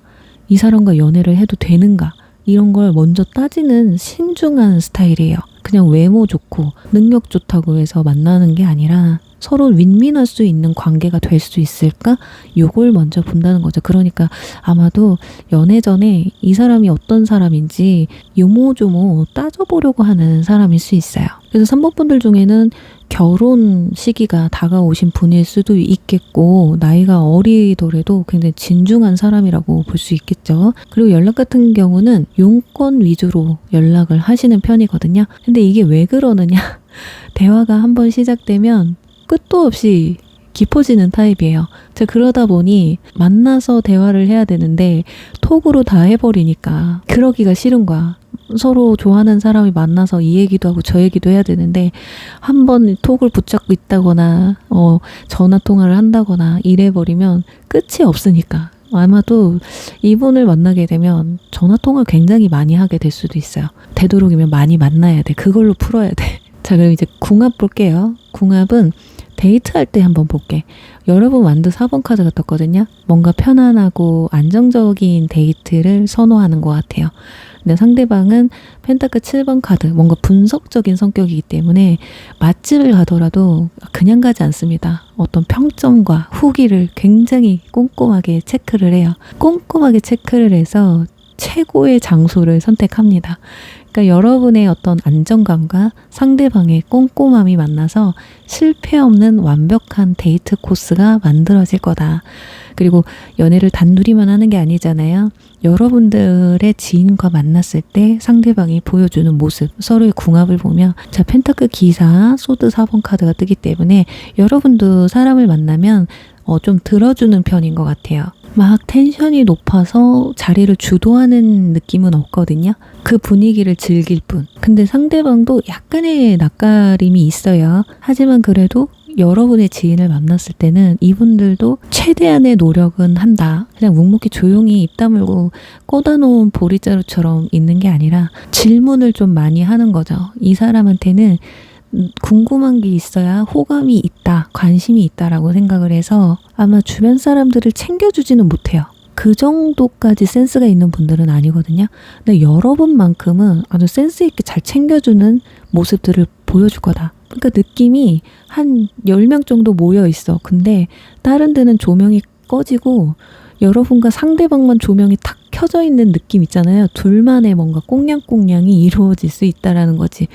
이 사람과 연애를 해도 되는가? 이런 걸 먼저 따지는 신중한 스타일이에요. 그냥 외모 좋고 능력 좋다고 해서 만나는 게 아니라 서로 윈윈할 수 있는 관계가 될 수 있을까? 요걸 먼저 본다는 거죠. 그러니까 아마도 연애 전에 이 사람이 어떤 사람인지 요모조모 따져보려고 하는 사람일 수 있어요. 그래서 3번 분들 중에는 결혼 시기가 다가오신 분일 수도 있겠고 나이가 어리더라도 굉장히 진중한 사람이라고 볼 수 있겠죠. 그리고 연락 같은 경우는 용건 위주로 연락을 하시는 편이거든요. 근데 이게 왜 그러느냐 대화가 한번 시작되면 끝도 없이 깊어지는 타입이에요. 제가 그러다 보니 만나서 대화를 해야 되는데 톡으로 다 해버리니까 그러기가 싫은 거야. 서로 좋아하는 사람이 만나서 이 얘기도 하고 저 얘기도 해야 되는데 한번 톡을 붙잡고 있다거나 전화 통화를 한다거나 이래버리면 끝이 없으니까 아마도 이분을 만나게 되면 전화 통화를 굉장히 많이 하게 될 수도 있어요. 되도록이면 많이 만나야 돼. 그걸로 풀어야 돼. 자, 그럼 이제 궁합 볼게요. 궁합은 데이트할 때 한번 볼게. 여러분 완드 4번 카드가 떴거든요. 뭔가 편안하고 안정적인 데이트를 선호하는 것 같아요. 근데 상대방은 펜타클 7번 카드, 뭔가 분석적인 성격이기 때문에 맛집을 가더라도 그냥 가지 않습니다. 어떤 평점과 후기를 굉장히 꼼꼼하게 체크를 해요. 꼼꼼하게 체크를 해서 최고의 장소를 선택합니다. 그러니까 여러분의 어떤 안정감과 상대방의 꼼꼼함이 만나서 실패 없는 완벽한 데이트 코스가 만들어질 거다. 그리고 연애를 단둘이만 하는 게 아니잖아요. 여러분들의 지인과 만났을 때 상대방이 보여주는 모습, 서로의 궁합을 보면 자, 펜타클 기사, 소드 4번 카드가 뜨기 때문에 여러분도 사람을 만나면 좀 들어주는 편인 것 같아요. 막 텐션이 높아서 자리를 주도하는 느낌은 없거든요. 그 분위기를 즐길 뿐. 근데 상대방도 약간의 낯가림이 있어요. 하지만 그래도 여러분의 지인을 만났을 때는 이분들도 최대한의 노력은 한다. 그냥 묵묵히 조용히 입 다물고 꽂아놓은 보리자루처럼 있는 게 아니라 질문을 좀 많이 하는 거죠. 이 사람한테는 궁금한 게 있어야 호감이 있다, 관심이 있다라고 생각을 해서 아마 주변 사람들을 챙겨주지는 못해요. 그 정도까지 센스가 있는 분들은 아니거든요. 근데 여러분만큼은 아주 센스 있게 잘 챙겨주는 모습들을 보여줄 거다. 그러니까 느낌이 한 10명 정도 모여 있어. 근데 다른 데는 조명이 꺼지고 여러분과 상대방만 조명이 탁 켜져 있는 느낌 있잖아요. 둘만의 뭔가 꽁냥꽁냥이 이루어질 수 있다라는 거지.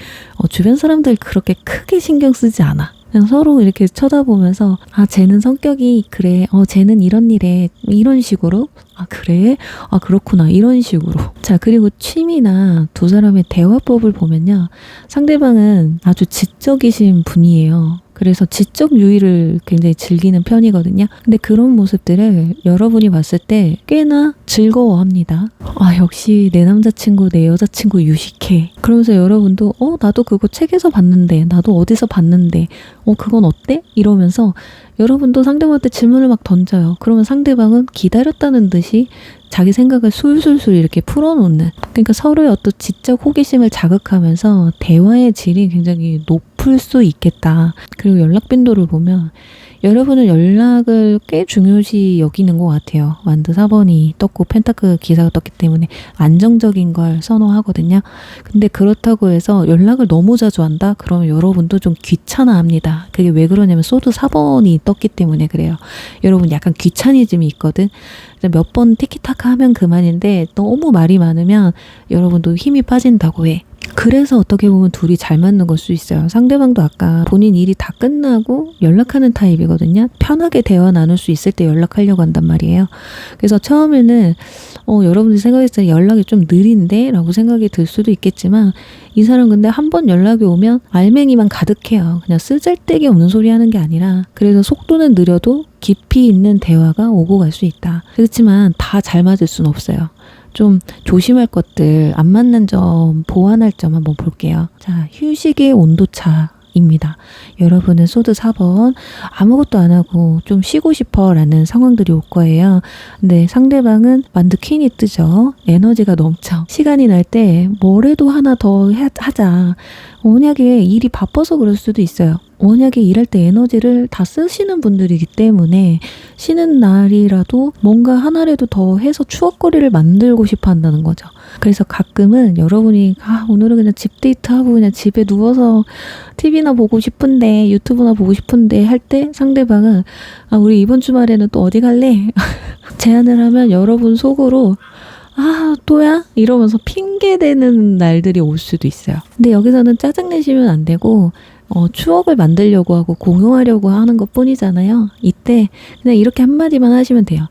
주변 사람들 그렇게 크게 신경 쓰지 않아. 그냥 서로 이렇게 쳐다보면서 아, 쟤는 성격이 그래. 쟤는 이런 일에 이런 식으로. 아, 그래? 아, 그렇구나. 이런 식으로. 자, 그리고 취미나 두 사람의 대화법을 보면요. 상대방은 아주 지적이신 분이에요. 그래서 지적 유의를 굉장히 즐기는 편이거든요. 근데 그런 모습들을 여러분이 봤을 때 꽤나 즐거워합니다. 아, 역시 내 남자친구, 내 여자친구 유식해. 그러면서 여러분도 나도 그거 책에서 봤는데, 나도 어디서 봤는데, 그건 어때? 이러면서 여러분도 상대방한테 질문을 막 던져요. 그러면 상대방은 기다렸다는 듯이 자기 생각을 술술술 이렇게 풀어놓는, 그러니까 서로의 어떤 지적 호기심을 자극하면서 대화의 질이 굉장히 높을 수 있겠다. 그리고 연락 빈도를 보면 여러분은 연락을 꽤 중요시 여기는 것 같아요. 완드 4번이 떴고 펜타클 기사가 떴기 때문에 안정적인 걸 선호하거든요. 근데 그렇다고 해서 연락을 너무 자주 한다? 그러면 여러분도 좀 귀찮아합니다. 그게 왜 그러냐면 소드 4번이 떴기 때문에 그래요. 여러분 약간 귀차니즘이 있거든. 몇 번 티키타카 하면 그만인데 너무 말이 많으면 여러분도 힘이 빠진다고 해. 그래서 어떻게 보면 둘이 잘 맞는 걸 수 있어요. 상대방도 아까 본인 일이 다 끝나고 연락하는 타입이거든요. 편하게 대화 나눌 수 있을 때 연락하려고 한단 말이에요. 그래서 처음에는 여러분들이 생각했을 때 연락이 좀 느린데? 라고 생각이 들 수도 있겠지만 이 사람 근데 한 번 연락이 오면 알맹이만 가득해요. 그냥 쓰잘데기 없는 소리 하는 게 아니라 그래서 속도는 느려도 깊이 있는 대화가 오고 갈 수 있다. 그렇지만 다 잘 맞을 수는 없어요. 좀 조심할 것들, 안 맞는 점, 보완할 점 한번 볼게요. 자, 휴식의 온도차입니다. 여러분은 소드 4번 아무것도 안 하고 좀 쉬고 싶어 라는 상황들이 올 거예요. 근데 상대방은 완드 퀸이 뜨죠. 에너지가 넘쳐. 시간이 날 때 뭐래도 하나 더 하자. 워낙에 일이 바빠서 그럴 수도 있어요. 워낙에 일할 때 에너지를 다 쓰시는 분들이기 때문에 쉬는 날이라도 뭔가 하나라도 더 해서 추억거리를 만들고 싶어 한다는 거죠. 그래서 가끔은 여러분이 오늘은 그냥 집 데이트하고 그냥 집에 누워서 TV나 보고 싶은데 유튜브나 보고 싶은데 할 때 상대방은 우리 이번 주말에는 또 어디 갈래? 제안을 하면 여러분 속으로 또야? 이러면서 핑계대는 날들이 올 수도 있어요. 근데 여기서는 짜증내시면 안 되고 추억을 만들려고 하고 공유하려고 하는 것 뿐이잖아요. 이때 그냥 이렇게 한마디만 하시면 돼요.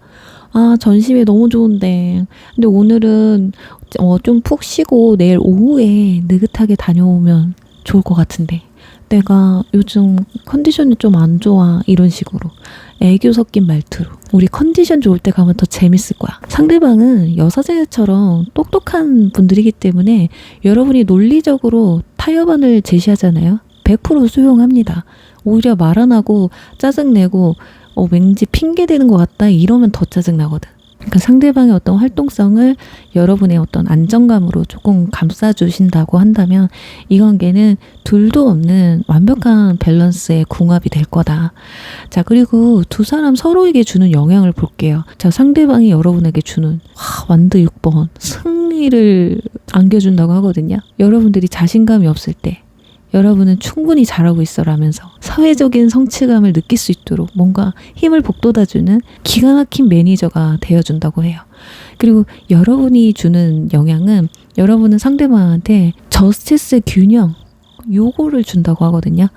아, 전심이 너무 좋은데. 근데 오늘은 좀 푹 쉬고 내일 오후에 느긋하게 다녀오면 좋을 것 같은데. 내가 요즘 컨디션이 좀 안 좋아. 이런 식으로. 애교 섞인 말투로. 우리 컨디션 좋을 때 가면 더 재밌을 거야. 상대방은 여사제처럼 똑똑한 분들이기 때문에 여러분이 논리적으로 타협안을 제시하잖아요. 100% 수용합니다. 오히려 말 안 하고 짜증내고 왠지 핑계대는 것 같다 이러면 더 짜증나거든. 그러니까 상대방의 어떤 활동성을 여러분의 어떤 안정감으로 조금 감싸주신다고 한다면 이 관계는 둘도 없는 완벽한 밸런스의 궁합이 될 거다. 자, 그리고 두 사람 서로에게 주는 영향을 볼게요. 자, 상대방이 여러분에게 주는 완드 6번 승리를 안겨준다고 하거든요. 여러분들이 자신감이 없을 때 여러분은 충분히 잘하고 있어라면서 사회적인 성취감을 느낄 수 있도록 뭔가 힘을 북돋아주는 기가 막힌 매니저가 되어준다고 해요. 그리고 여러분이 주는 영향은 여러분은 상대방한테 저스티스의 균형 요거를 준다고 하거든요.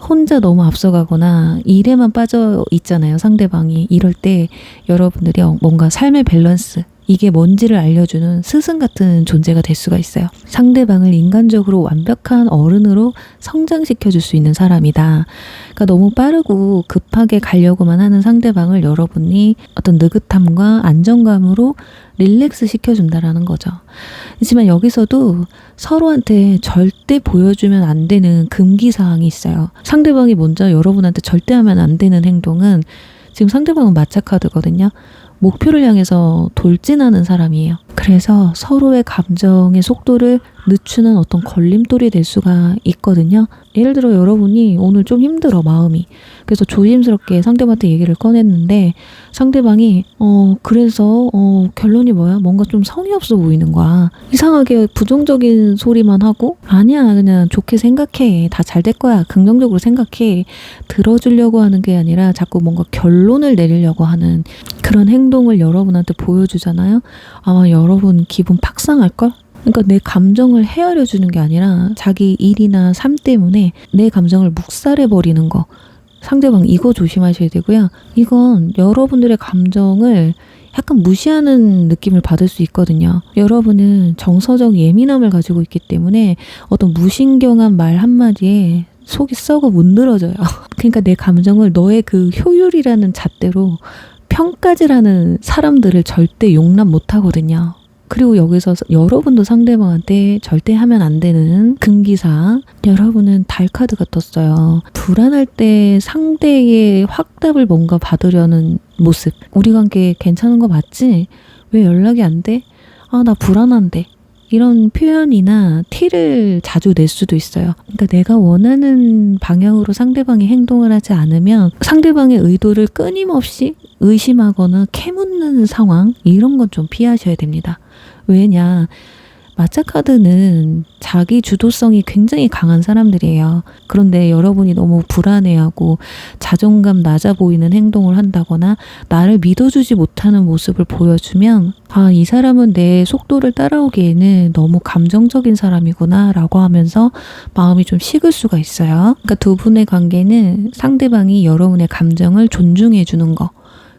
혼자 너무 앞서가거나 일에만 빠져 있잖아요. 상대방이. 이럴 때 여러분들이 뭔가 삶의 밸런스 이게 뭔지를 알려주는 스승 같은 존재가 될 수가 있어요. 상대방을 인간적으로 완벽한 어른으로 성장시켜줄 수 있는 사람이다. 그러니까 너무 빠르고 급하게 가려고만 하는 상대방을 여러분이 어떤 느긋함과 안정감으로 릴렉스 시켜준다라는 거죠. 하지만 여기서도 서로한테 절대 보여주면 안 되는 금기사항이 있어요. 상대방이 먼저 여러분한테 절대 하면 안 되는 행동은 지금 상대방은 마차카드거든요. 목표를 향해서 돌진하는 사람이에요. 그래서 서로의 감정의 속도를 늦추는 어떤 걸림돌이 될 수가 있거든요. 예를 들어 여러분이 오늘 좀 힘들어 마음이. 그래서 조심스럽게 상대방한테 얘기를 꺼냈는데 상대방이 그래서 결론이 뭐야? 뭔가 좀 성의 없어 보이는 거야. 이상하게 부정적인 소리만 하고 아니야 그냥 좋게 생각해. 다 잘 될 거야. 긍정적으로 생각해. 들어주려고 하는 게 아니라 자꾸 뭔가 결론을 내리려고 하는 그런 행동을 여러분한테 보여주잖아요. 아마 여러분 기분 팍 상할걸? 그러니까 내 감정을 헤아려 주는 게 아니라 자기 일이나 삶 때문에 내 감정을 묵살해버리는 거. 상대방 이거 조심하셔야 되고요. 이건 여러분들의 감정을 약간 무시하는 느낌을 받을 수 있거든요. 여러분은 정서적 예민함을 가지고 있기 때문에 어떤 무신경한 말 한마디에 속이 썩어 못 늘어져요. 그러니까 내 감정을 너의 그 효율이라는 잣대로 평가질하는 사람들을 절대 용납 못 하거든요. 그리고 여기서 여러분도 상대방한테 절대 하면 안 되는 금기사. 여러분은 달 카드가 떴어요. 불안할 때 상대의 확답을 뭔가 받으려는 모습. 우리 관계 괜찮은 거 맞지? 왜 연락이 안 돼? 아, 나 불안한데. 이런 표현이나 티를 자주 낼 수도 있어요. 그러니까 내가 원하는 방향으로 상대방이 행동을 하지 않으면 상대방의 의도를 끊임없이 의심하거나 캐묻는 상황 이런 건 좀 피하셔야 됩니다. 왜냐? 마차카드는 자기 주도성이 굉장히 강한 사람들이에요. 그런데 여러분이 너무 불안해하고 자존감 낮아 보이는 행동을 한다거나 나를 믿어주지 못하는 모습을 보여주면 이 사람은 내 속도를 따라오기에는 너무 감정적인 사람이구나 라고 하면서 마음이 좀 식을 수가 있어요. 그러니까 두 분의 관계는 상대방이 여러분의 감정을 존중해 주는 거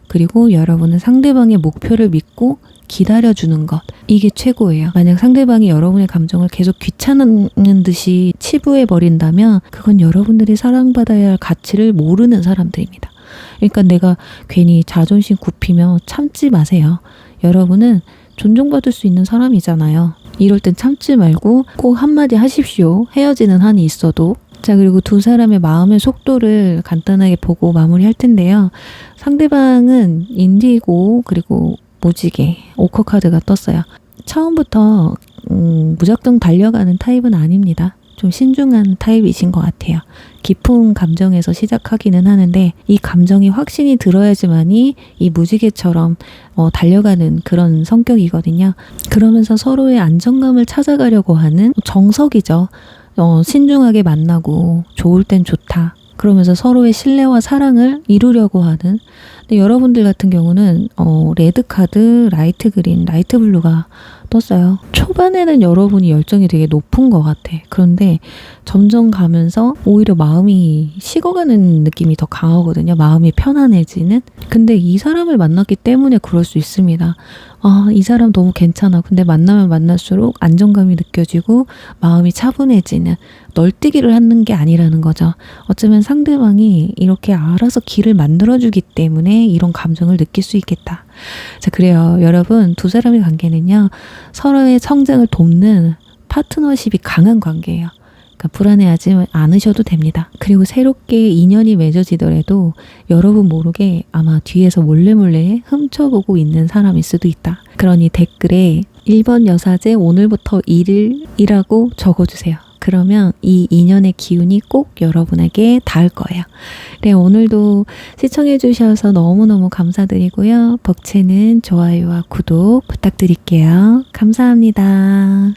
그리고 여러분은 상대방의 목표를 믿고 기다려주는 것. 이게 최고예요. 만약 상대방이 여러분의 감정을 계속 귀찮은 듯이 치부해버린다면 그건 여러분들이 사랑받아야 할 가치를 모르는 사람들입니다. 그러니까 내가 괜히 자존심 굽히며 참지 마세요. 여러분은 존중받을 수 있는 사람이잖아요. 이럴 땐 참지 말고 꼭 한마디 하십시오. 헤어지는 한이 있어도. 자, 그리고 두 사람의 마음의 속도를 간단하게 보고 마무리할 텐데요. 상대방은 인디고 그리고 무지개, 오커 카드가 떴어요. 처음부터 무작정 달려가는 타입은 아닙니다. 좀 신중한 타입이신 것 같아요. 깊은 감정에서 시작하기는 하는데 이 감정이 확신이 들어야지만이 이 무지개처럼 달려가는 그런 성격이거든요. 그러면서 서로의 안정감을 찾아가려고 하는 정석이죠. 신중하게 만나고 좋을 땐 좋다. 그러면서 서로의 신뢰와 사랑을 이루려고 하는. 근데 여러분들 같은 경우는 레드 카드, 라이트 그린, 라이트 블루가 떴어요. 초반에는 여러분이 열정이 되게 높은 것 같아. 그런데 점점 가면서 오히려 마음이 식어가는 느낌이 더 강하거든요. 마음이 편안해지는. 근데 이 사람을 만났기 때문에 그럴 수 있습니다. 아, 이 사람 너무 괜찮아. 근데 만나면 만날수록 안정감이 느껴지고 마음이 차분해지는, 널뛰기를 하는 게 아니라는 거죠. 어쩌면 상대방이 이렇게 알아서 길을 만들어주기 때문에 이런 감정을 느낄 수 있겠다. 자, 그래요. 여러분, 두 사람의 관계는요, 서로의 성장을 돕는 파트너십이 강한 관계예요. 그러니까 불안해하지 않으셔도 됩니다. 그리고 새롭게 인연이 맺어지더라도 여러분 모르게 아마 뒤에서 몰래 훔쳐보고 있는 사람일 수도 있다. 그러니 댓글에 1번 여사제 오늘부터 1일이라고 적어주세요. 그러면 이 인연의 기운이 꼭 여러분에게 닿을 거예요. 네, 오늘도 시청해주셔서 너무너무 감사드리고요. 벅채는 좋아요와 구독 부탁드릴게요. 감사합니다.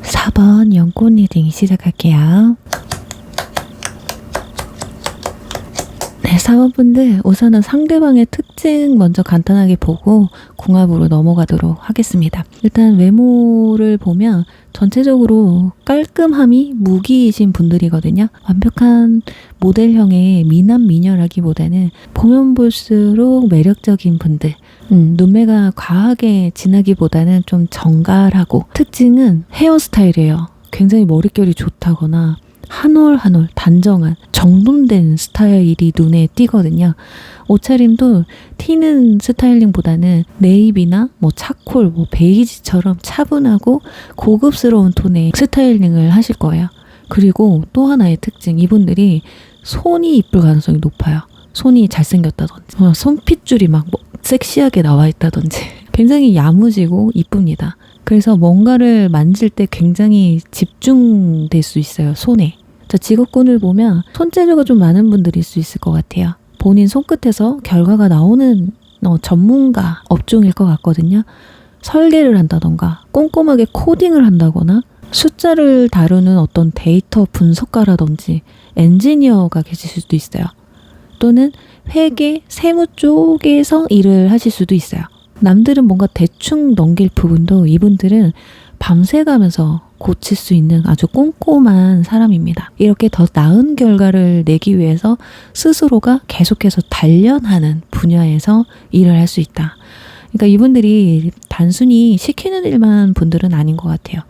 4번 연꽃 리딩 시작할게요. 네, 4번 분들 우선은 상대방의 특징 먼저 간단하게 보고 궁합으로 넘어가도록 하겠습니다. 일단 외모를 보면 전체적으로 깔끔함이 무기이신 분들이거든요. 완벽한 모델형의 미남 미녀라기보다는 보면 볼수록 매력적인 분들. 눈매가 과하게 진하기보다는 좀 정갈하고, 특징은 헤어스타일이에요. 굉장히 머릿결이 좋다거나 한 올 한 올 단정한 정돈된 스타일이 눈에 띄거든요. 옷차림도 튀는 스타일링보다는 네이비나 차콜, 베이지처럼 차분하고 고급스러운 톤의 스타일링을 하실 거예요. 그리고 또 하나의 특징, 이분들이 손이 이쁠 가능성이 높아요. 손이 잘생겼다든지 손핏줄이 막 섹시하게 나와 있다든지 굉장히 야무지고 이쁩니다. 그래서 뭔가를 만질 때 굉장히 집중될 수 있어요, 손에. 자, 직업군을 보면 손재주가 좀 많은 분들일 수 있을 것 같아요. 본인 손끝에서 결과가 나오는 전문가 업종일 것 같거든요. 설계를 한다던가 꼼꼼하게 코딩을 한다거나 숫자를 다루는 어떤 데이터 분석가라든지 엔지니어가 계실 수도 있어요. 또는 회계, 세무 쪽에서 일을 하실 수도 있어요. 남들은 뭔가 대충 넘길 부분도 이분들은 밤새 가면서 고칠 수 있는 아주 꼼꼼한 사람입니다. 이렇게 더 나은 결과를 내기 위해서 스스로가 계속해서 단련하는 분야에서 일을 할 수 있다. 그러니까 이분들이 단순히 시키는 일만 분들은 아닌 것 같아요.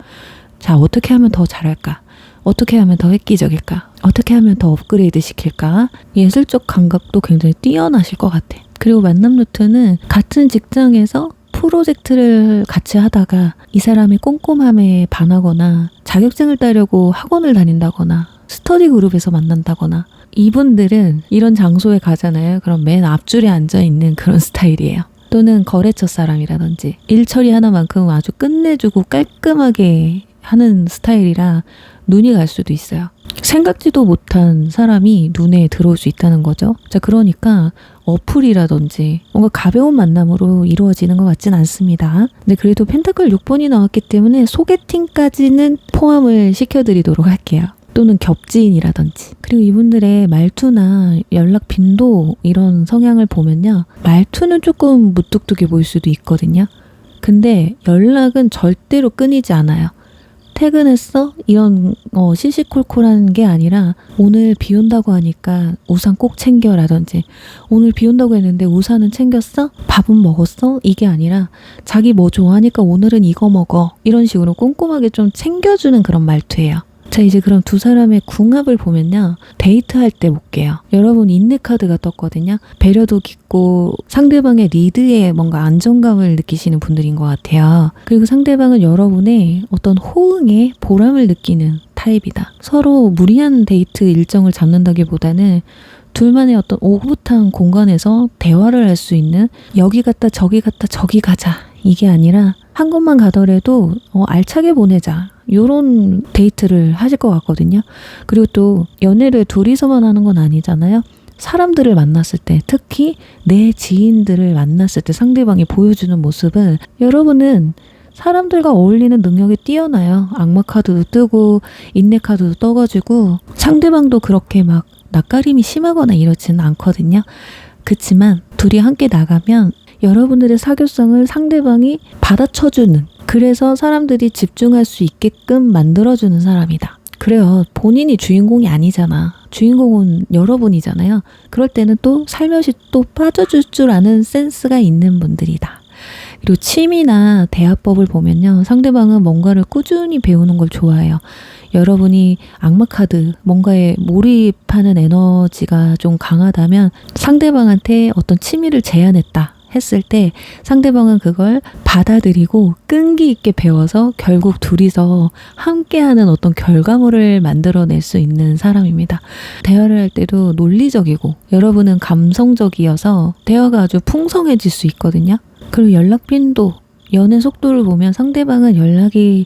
자, 어떻게 하면 더 잘할까? 어떻게 하면 더 획기적일까? 어떻게 하면 더 업그레이드 시킬까? 예술적 감각도 굉장히 뛰어나실 것 같아. 그리고 만남 루트는 같은 직장에서 프로젝트를 같이 하다가 이 사람이 꼼꼼함에 반하거나 자격증을 따려고 학원을 다닌다거나 스터디 그룹에서 만난다거나, 이분들은 이런 장소에 가잖아요. 그럼 맨 앞줄에 앉아있는 그런 스타일이에요. 또는 거래처 사람이라든지 일 처리 하나만큼 아주 끝내주고 깔끔하게 하는 스타일이라 눈이 갈 수도 있어요. 생각지도 못한 사람이 눈에 들어올 수 있다는 거죠. 자, 그러니까 어플이라든지 뭔가 가벼운 만남으로 이루어지는 것 같진 않습니다. 근데 그래도 펜타클 6번이 나왔기 때문에 소개팅까지는 포함을 시켜드리도록 할게요. 또는 겹지인이라든지. 그리고 이분들의 말투나 연락 빈도 이런 성향을 보면요, 말투는 조금 무뚝뚝해 보일 수도 있거든요. 근데 연락은 절대로 끊이지 않아요. 퇴근했어? 이런 시시콜콜한 게 아니라 오늘 비 온다고 하니까 우산 꼭 챙겨라든지, 오늘 비 온다고 했는데 우산은 챙겼어? 밥은 먹었어? 이게 아니라 자기 뭐 좋아하니까 오늘은 이거 먹어, 이런 식으로 꼼꼼하게 좀 챙겨주는 그런 말투예요. 자, 이제 그럼 두 사람의 궁합을 보면요, 데이트할 때 볼게요. 여러분 인내 카드가 떴거든요. 배려도 깊고 상대방의 리드에 뭔가 안정감을 느끼시는 분들인 것 같아요. 그리고 상대방은 여러분의 어떤 호응에 보람을 느끼는 타입이다. 서로 무리한 데이트 일정을 잡는다기보다는 둘만의 어떤 오붓한 공간에서 대화를 할 수 있는, 여기 갔다 저기 갔다 저기 가자, 이게 아니라 한 곳만 가더라도 알차게 보내자, 요런 데이트를 하실 것 같거든요. 그리고 또 연애를 둘이서만 하는 건 아니잖아요. 사람들을 만났을 때, 특히 내 지인들을 만났을 때 상대방이 보여주는 모습은, 여러분은 사람들과 어울리는 능력이 뛰어나요. 악마 카드도 뜨고 인내 카드도 떠가지고 상대방도 그렇게 막 낯가림이 심하거나 이러지는 않거든요. 그치만 둘이 함께 나가면 여러분들의 사교성을 상대방이 받아쳐주는, 그래서 사람들이 집중할 수 있게끔 만들어주는 사람이다. 그래요. 본인이 주인공이 아니잖아. 주인공은 여러분이잖아요. 그럴 때는 또 살며시 또 빠져줄 줄 아는 센스가 있는 분들이다. 그리고 취미나 대화법을 보면요. 상대방은 뭔가를 꾸준히 배우는 걸 좋아해요. 여러분이 악마 카드, 뭔가에 몰입하는 에너지가 좀 강하다면 상대방한테 어떤 취미를 제안했다 했을 때 상대방은 그걸 받아들이고 끈기 있게 배워서 결국 둘이서 함께하는 어떤 결과물을 만들어낼 수 있는 사람입니다. 대화를 할 때도 논리적이고 여러분은 감성적이어서 대화가 아주 풍성해질 수 있거든요. 그리고 연락 빈도, 연애 속도를 보면 상대방은 연락이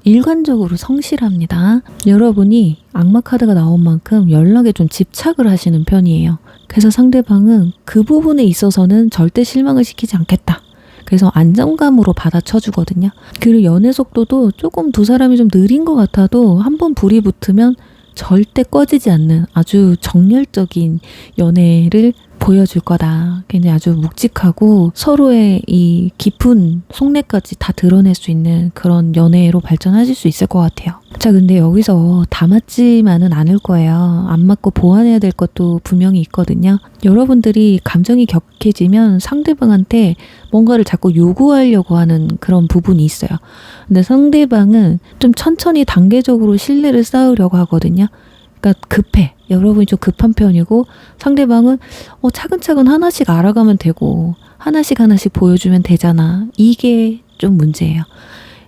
일관적으로 성실합니다. 여러분이 악마 카드가 나온 만큼 연락에 좀 집착을 하시는 편이에요. 그래서 상대방은 그 부분에 있어서는 절대 실망을 시키지 않겠다. 그래서 안정감으로 받아쳐주거든요. 그리고 연애 속도도 조금 두 사람이 좀 느린 것 같아도 한번 불이 붙으면 절대 꺼지지 않는 아주 정열적인 연애를 보여줄 거다. 굉장히 아주 묵직하고 서로의 이 깊은 속내까지 다 드러낼 수 있는 그런 연애로 발전하실 수 있을 것 같아요. 자, 근데 여기서 다 맞지만은 않을 거예요. 안 맞고 보완해야 될 것도 분명히 있거든요. 여러분들이 감정이 격해지면 상대방한테 뭔가를 자꾸 요구하려고 하는 그런 부분이 있어요. 근데 상대방은 좀 천천히 단계적으로 신뢰를 쌓으려고 하거든요. 그러니까 급해. 여러분이 좀 급한 편이고 상대방은 차근차근 하나씩 알아가면 되고 하나씩 보여주면 되잖아. 이게 좀 문제예요.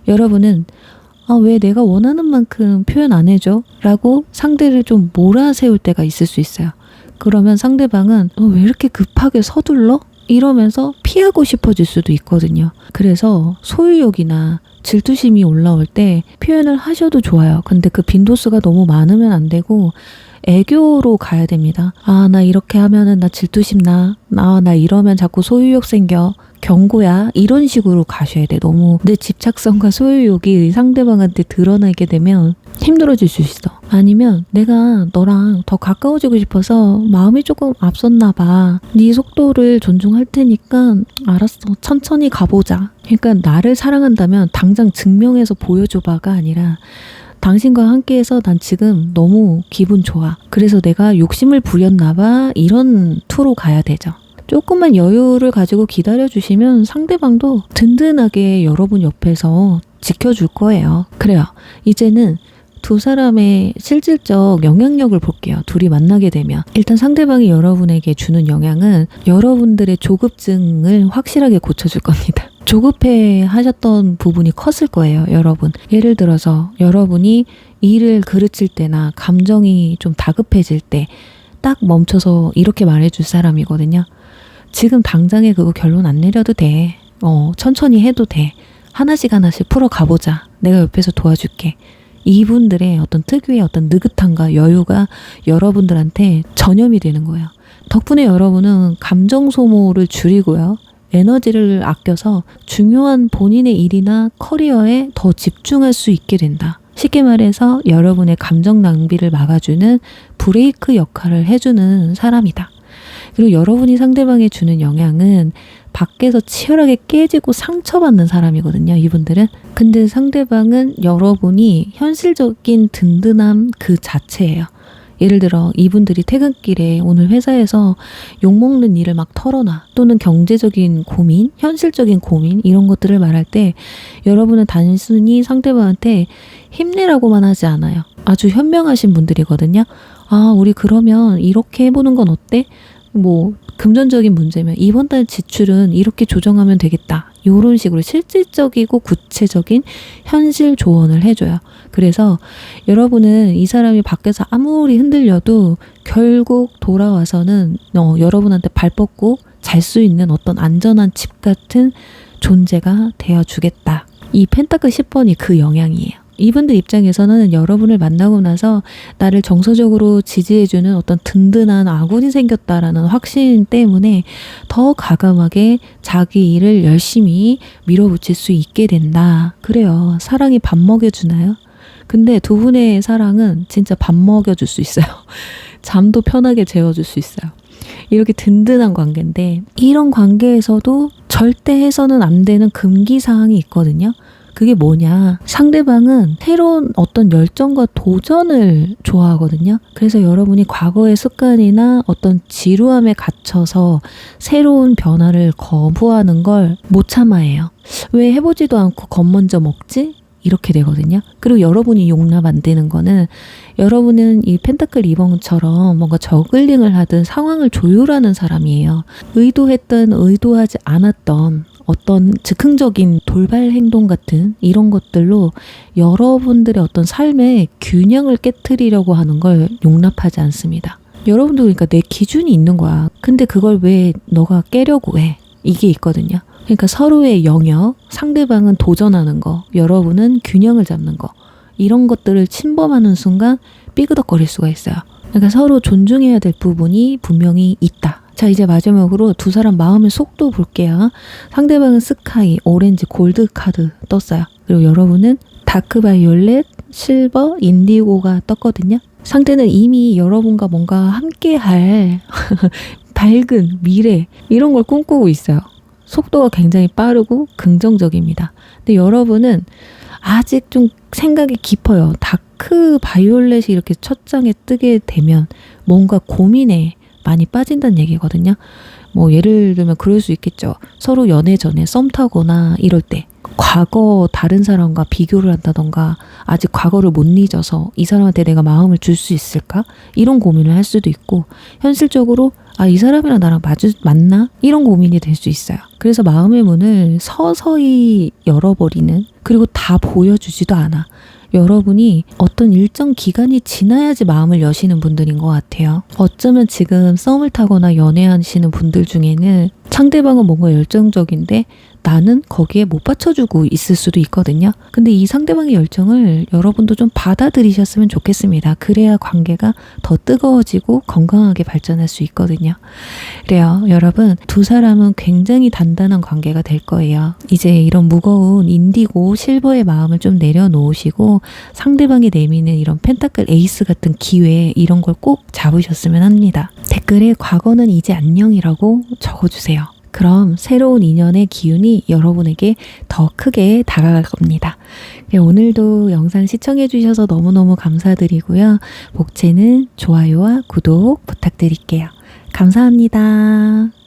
여러분은 왜 내가 원하는 만큼 표현 안 해줘? 라고 상대를 좀 몰아세울 때가 있을 수 있어요. 그러면 상대방은 왜 이렇게 급하게 서둘러? 이러면서 피하고 싶어질 수도 있거든요. 그래서 소유욕이나 질투심이 올라올 때 표현을 하셔도 좋아요. 근데 그 빈도수가 너무 많으면 안 되고 애교로 가야 됩니다. 나 이렇게 하면은 나 질투심 나. 나 이러면 자꾸 소유욕 생겨. 경고야. 이런 식으로 가셔야 돼. 너무 내 집착성과 소유욕이 상대방한테 드러나게 되면 힘들어질 수 있어. 아니면 내가 너랑 더 가까워지고 싶어서 마음이 조금 앞섰나 봐. 네 속도를 존중할 테니까 알았어. 천천히 가보자. 그러니까 나를 사랑한다면 당장 증명해서 보여줘봐가 아니라 당신과 함께해서 난 지금 너무 기분 좋아. 그래서 내가 욕심을 부렸나 봐. 이런 투로 가야 되죠. 조금만 여유를 가지고 기다려주시면 상대방도 든든하게 여러분 옆에서 지켜줄 거예요. 그래요. 이제는 두 사람의 실질적 영향력을 볼게요. 둘이 만나게 되면. 일단 상대방이 여러분에게 주는 영향은 여러분들의 조급증을 확실하게 고쳐줄 겁니다. 조급해 하셨던 부분이 컸을 거예요, 여러분. 예를 들어서 여러분이 일을 그르칠 때나 감정이 좀 다급해질 때 딱 멈춰서 이렇게 말해줄 사람이거든요. 지금 당장에 그거 결론 안 내려도 돼. 천천히 해도 돼. 하나씩 풀어 가보자. 내가 옆에서 도와줄게. 이분들의 어떤 특유의 어떤 느긋함과 여유가 여러분들한테 전염이 되는 거예요. 덕분에 여러분은 감정 소모를 줄이고요. 에너지를 아껴서 중요한 본인의 일이나 커리어에 더 집중할 수 있게 된다. 쉽게 말해서 여러분의 감정 낭비를 막아주는 브레이크 역할을 해주는 사람이다. 그리고 여러분이 상대방에 주는 영향은 밖에서 치열하게 깨지고 상처받는 사람이거든요. 이분들은. 근데 상대방은 여러분이 현실적인 든든함 그 자체예요. 예를 들어 이분들이 퇴근길에 오늘 회사에서 욕먹는 일을 막 털어놔. 또는 경제적인 고민, 현실적인 고민 이런 것들을 말할 때 여러분은 단순히 상대방한테 힘내라고만 하지 않아요. 아주 현명하신 분들이거든요. 우리 그러면 이렇게 해보는 건 어때? 금전적인 문제면 이번 달 지출은 이렇게 조정하면 되겠다. 이런 식으로 실질적이고 구체적인 현실 조언을 해줘요. 그래서 여러분은 이 사람이 밖에서 아무리 흔들려도 결국 돌아와서는 여러분한테 발 뻗고 잘 수 있는 어떤 안전한 집 같은 존재가 되어주겠다. 이 펜타클 10번이 그 영향이에요. 이분들 입장에서는 여러분을 만나고 나서 나를 정서적으로 지지해주는 어떤 든든한 아군이 생겼다라는 확신 때문에 더 과감하게 자기 일을 열심히 밀어붙일 수 있게 된다. 그래요. 사랑이 밥 먹여주나요? 근데 두 분의 사랑은 진짜 밥 먹여줄 수 있어요. 잠도 편하게 재워줄 수 있어요. 이렇게 든든한 관계인데 이런 관계에서도 절대 해서는 안 되는 금기사항이 있거든요. 그게 뭐냐? 상대방은 새로운 어떤 열정과 도전을 좋아하거든요. 그래서 여러분이 과거의 습관이나 어떤 지루함에 갇혀서 새로운 변화를 거부하는 걸 못 참아해요. 왜 해보지도 않고 겁먼저 먹지? 이렇게 되거든요. 그리고 여러분이 용납 안 되는 거는 여러분은 이 펜타클 2번처럼 뭔가 저글링을 하든 상황을 조율하는 사람이에요. 의도했던 의도하지 않았던 어떤 즉흥적인 돌발 행동 같은 이런 것들로 여러분들의 어떤 삶의 균형을 깨트리려고 하는 걸 용납하지 않습니다. 여러분도 그러니까 내 기준이 있는 거야. 근데 그걸 왜 너가 깨려고 해? 이게 있거든요. 그러니까 서로의 영역, 상대방은 도전하는 거, 여러분은 균형을 잡는 거, 이런 것들을 침범하는 순간 삐그덕거릴 수가 있어요. 그러니까 서로 존중해야 될 부분이 분명히 있다. 자, 이제 마지막으로 두 사람 마음의 속도 볼게요. 상대방은 스카이, 오렌지, 골드 카드 떴어요. 그리고 여러분은 다크 바이올렛, 실버, 인디고가 떴거든요. 상대는 이미 여러분과 뭔가 함께할 밝은 미래 이런 걸 꿈꾸고 있어요. 속도가 굉장히 빠르고 긍정적입니다. 근데 여러분은 아직 좀 생각이 깊어요. 다크 바이올렛이 이렇게 첫 장에 뜨게 되면 뭔가 고민에 많이 빠진다는 얘기거든요. 뭐 예를 들면 그럴 수 있겠죠. 서로 연애 전에 썸 타거나 이럴 때 과거 다른 사람과 비교를 한다던가 아직 과거를 못 잊어서 이 사람한테 내가 마음을 줄 수 있을까? 이런 고민을 할 수도 있고 현실적으로 이 사람이랑 나랑 맞나? 이런 고민이 될 수 있어요. 그래서 마음의 문을 서서히 열어버리는 그리고 다 보여주지도 않아. 여러분이 어떤 일정 기간이 지나야지 마음을 여시는 분들인 것 같아요. 어쩌면 지금 썸을 타거나 연애하시는 분들 중에는 상대방은 뭔가 열정적인데 나는 거기에 못 받쳐주고 있을 수도 있거든요. 근데 이 상대방의 열정을 여러분도 좀 받아들이셨으면 좋겠습니다. 그래야 관계가 더 뜨거워지고 건강하게 발전할 수 있거든요. 그래요. 여러분, 두 사람은 굉장히 단단한 관계가 될 거예요. 이제 이런 무거운 인디고 실버의 마음을 좀 내려놓으시고 상대방이 내미는 이런 펜타클 에이스 같은 기회 이런 걸 꼭 잡으셨으면 합니다. 댓글에 과거는 이제 안녕이라고 적어주세요. 그럼 새로운 인연의 기운이 여러분에게 더 크게 다가갈 겁니다. 네, 오늘도 영상 시청해주셔서 너무너무 감사드리고요. 복채는 좋아요와 구독 부탁드릴게요. 감사합니다.